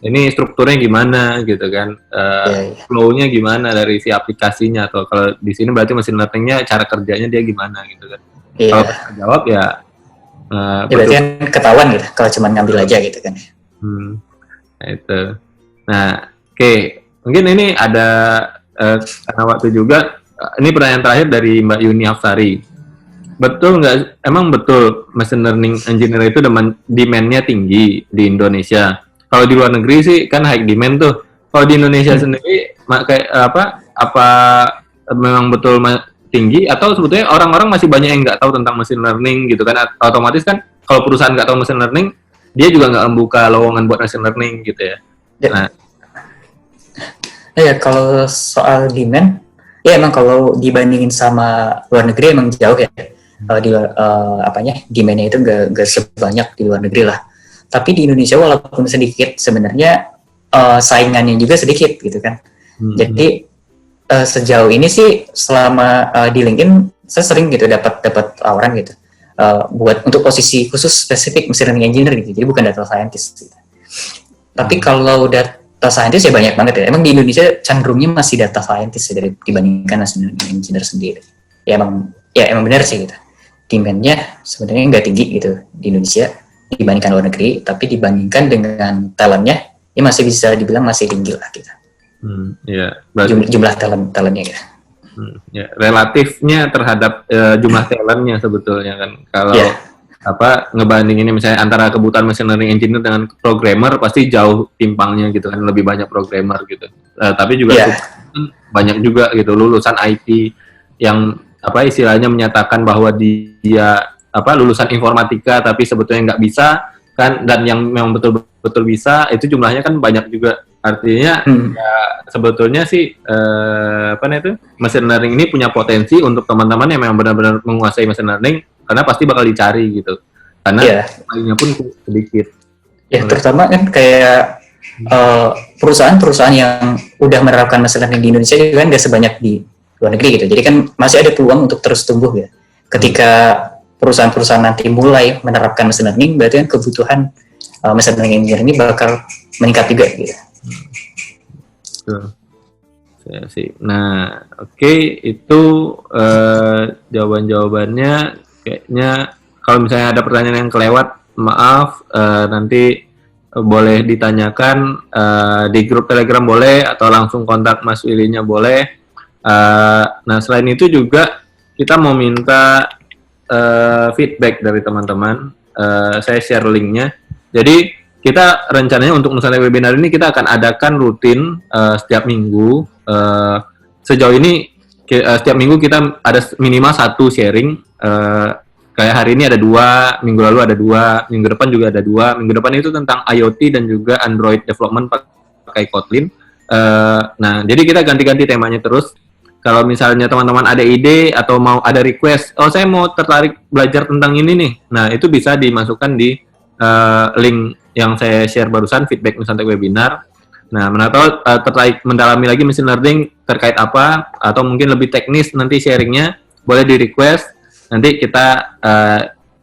[SPEAKER 2] Ini strukturnya gimana gitu kan, flow-nya gimana dari si aplikasinya, atau kalau di sini berarti machine learning-nya cara kerjanya dia gimana gitu kan. Kalau jawab ya
[SPEAKER 1] berarti kan ketahuan gitu kalau cuma ngambil aja gitu kan.
[SPEAKER 2] Nah itu. Nah oke. Mungkin ini ada karena waktu juga, ini pertanyaan terakhir dari Mbak Yuni Hafsari. Betul nggak, emang betul machine learning engineer itu demand-nya tinggi di Indonesia? Kalau di luar negeri sih kan high demand tuh, kalau di Indonesia sendiri kayak apa memang betul tinggi atau sebetulnya orang-orang masih banyak yang nggak tahu tentang machine learning gitu kan? Otomatis kan kalau perusahaan nggak tahu machine learning, dia juga nggak membuka lowongan buat machine learning gitu ya. Nah,
[SPEAKER 1] ya kalau soal demand, ya emang kalau dibandingin sama luar negeri emang jauh ya. Demandnya itu nggak sebanyak di luar negeri lah. Tapi di Indonesia walaupun sedikit sebenarnya saingannya juga sedikit gitu kan. Jadi sejauh ini sih selama di LinkedIn saya sering gitu dapat tawaran gitu buat untuk posisi khusus spesifik machine learning engineer gitu. Jadi bukan data scientist. Gitu. Tapi kalau data scientist ya banyak banget ya. Emang di Indonesia cenderungnya masih data scientist ya, dibandingkan machine learning engineer sendiri. Ya emang benar sih gitu. Demand-nya sebenarnya nggak tinggi gitu di Indonesia dibandingkan luar negeri, tapi dibandingkan dengan talentnya, ya masih bisa dibilang masih tinggi lah kita.
[SPEAKER 2] Ya,
[SPEAKER 1] jumlah talentnya gitu.
[SPEAKER 2] Ya, relatifnya terhadap jumlah talentnya sebetulnya kan. Kalau ngebandinginnya misalnya antara kebutuhan machine learning engineer dengan programmer pasti jauh timpangnya gitu kan, lebih banyak programmer gitu. Tapi juga banyak juga gitu lulusan IT yang istilahnya menyatakan bahwa dia lulusan informatika tapi sebetulnya nggak bisa kan, dan yang memang betul-betul bisa itu jumlahnya kan banyak juga. Artinya ya, sebetulnya sih machine learning ini punya potensi untuk teman-teman yang memang benar-benar menguasai machine learning, karena pasti bakal dicari gitu, karena lainnya pun sedikit. Ya
[SPEAKER 1] terutama kan kayak perusahaan-perusahaan yang udah menerapkan machine learning di Indonesia juga kan nggak sebanyak di luar negeri gitu. Jadi kan masih ada peluang untuk terus tumbuh ya. Ketika perusahaan-perusahaan nanti mulai menerapkan machine learning, berarti kan kebutuhan machine learning engineer ini bakal meningkat juga gitu.
[SPEAKER 2] Nah, oke, itu jawaban-jawabannya. Kayaknya kalau misalnya ada pertanyaan yang kelewat, maaf, nanti boleh ditanyakan di grup Telegram boleh, atau langsung kontak Mas Willy-nya boleh. Nah, selain itu juga kita mau minta feedback dari teman-teman. Saya share linknya. Jadi kita rencananya untuk Nusantara Webinar ini kita akan adakan rutin setiap minggu. Sejauh ini setiap minggu kita ada minimal 1 sharing. Kayak hari ini ada 2, minggu lalu ada 2, minggu depan juga ada 2. Minggu depan itu tentang IoT dan juga Android development pakai Kotlin. Nah, jadi kita ganti-ganti temanya terus. Kalau misalnya teman-teman ada ide atau mau ada request, saya mau tertarik belajar tentang ini nih. Nah, itu bisa dimasukkan di link yang saya share barusan, feedback Nusantara Webinar. Nah, atau tertarik mendalami lagi machine learning terkait apa, atau mungkin lebih teknis nanti sharingnya, boleh di request. Nanti kita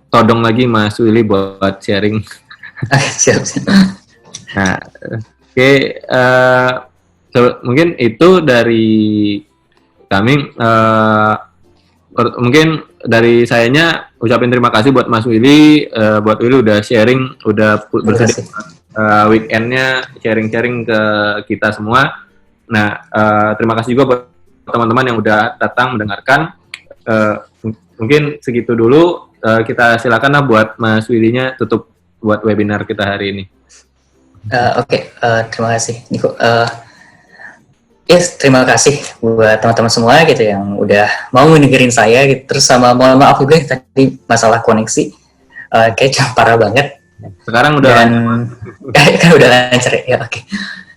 [SPEAKER 2] todong lagi Mas Willy buat sharing.
[SPEAKER 1] Siap.
[SPEAKER 2] Nah, oke. Mungkin itu dari kami. Mungkin dari sayanya ucapin terima kasih buat Mas Willy. Buat Willy udah sharing, udah bersedia weekendnya sharing-sharing ke kita semua. Nah, terima kasih juga buat teman-teman yang udah datang mendengarkan. Mungkin segitu dulu. Kita silakan lah buat Mas Willy-nya tutup buat webinar kita hari ini.
[SPEAKER 1] Oke, terima kasih Niko. Terima kasih buat teman-teman semua gitu yang udah mau dengerin saya gitu. Terus sama mohon maaf juga tadi masalah koneksi kayak parah banget.
[SPEAKER 2] Sekarang udah
[SPEAKER 1] kan udah lancar ya. Oke.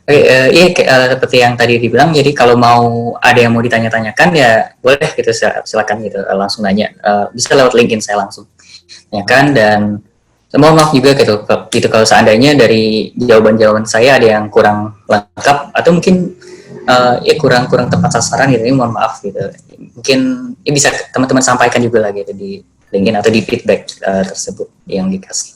[SPEAKER 1] Seperti yang tadi dibilang, jadi kalau mau ada yang mau ditanya-tanyakan ya boleh gitu, silakan gitu langsung nanya. Bisa lewat LinkedIn saya langsung tanyakan. Dan mohon maaf juga gitu kalau seandainya dari jawaban-jawaban saya ada yang kurang lengkap atau mungkin kurang tepat sasaran gitu, mohon maaf gitu. Mungkin bisa teman-teman sampaikan juga lagi gitu di LinkedIn atau di feedback tersebut yang dikasih.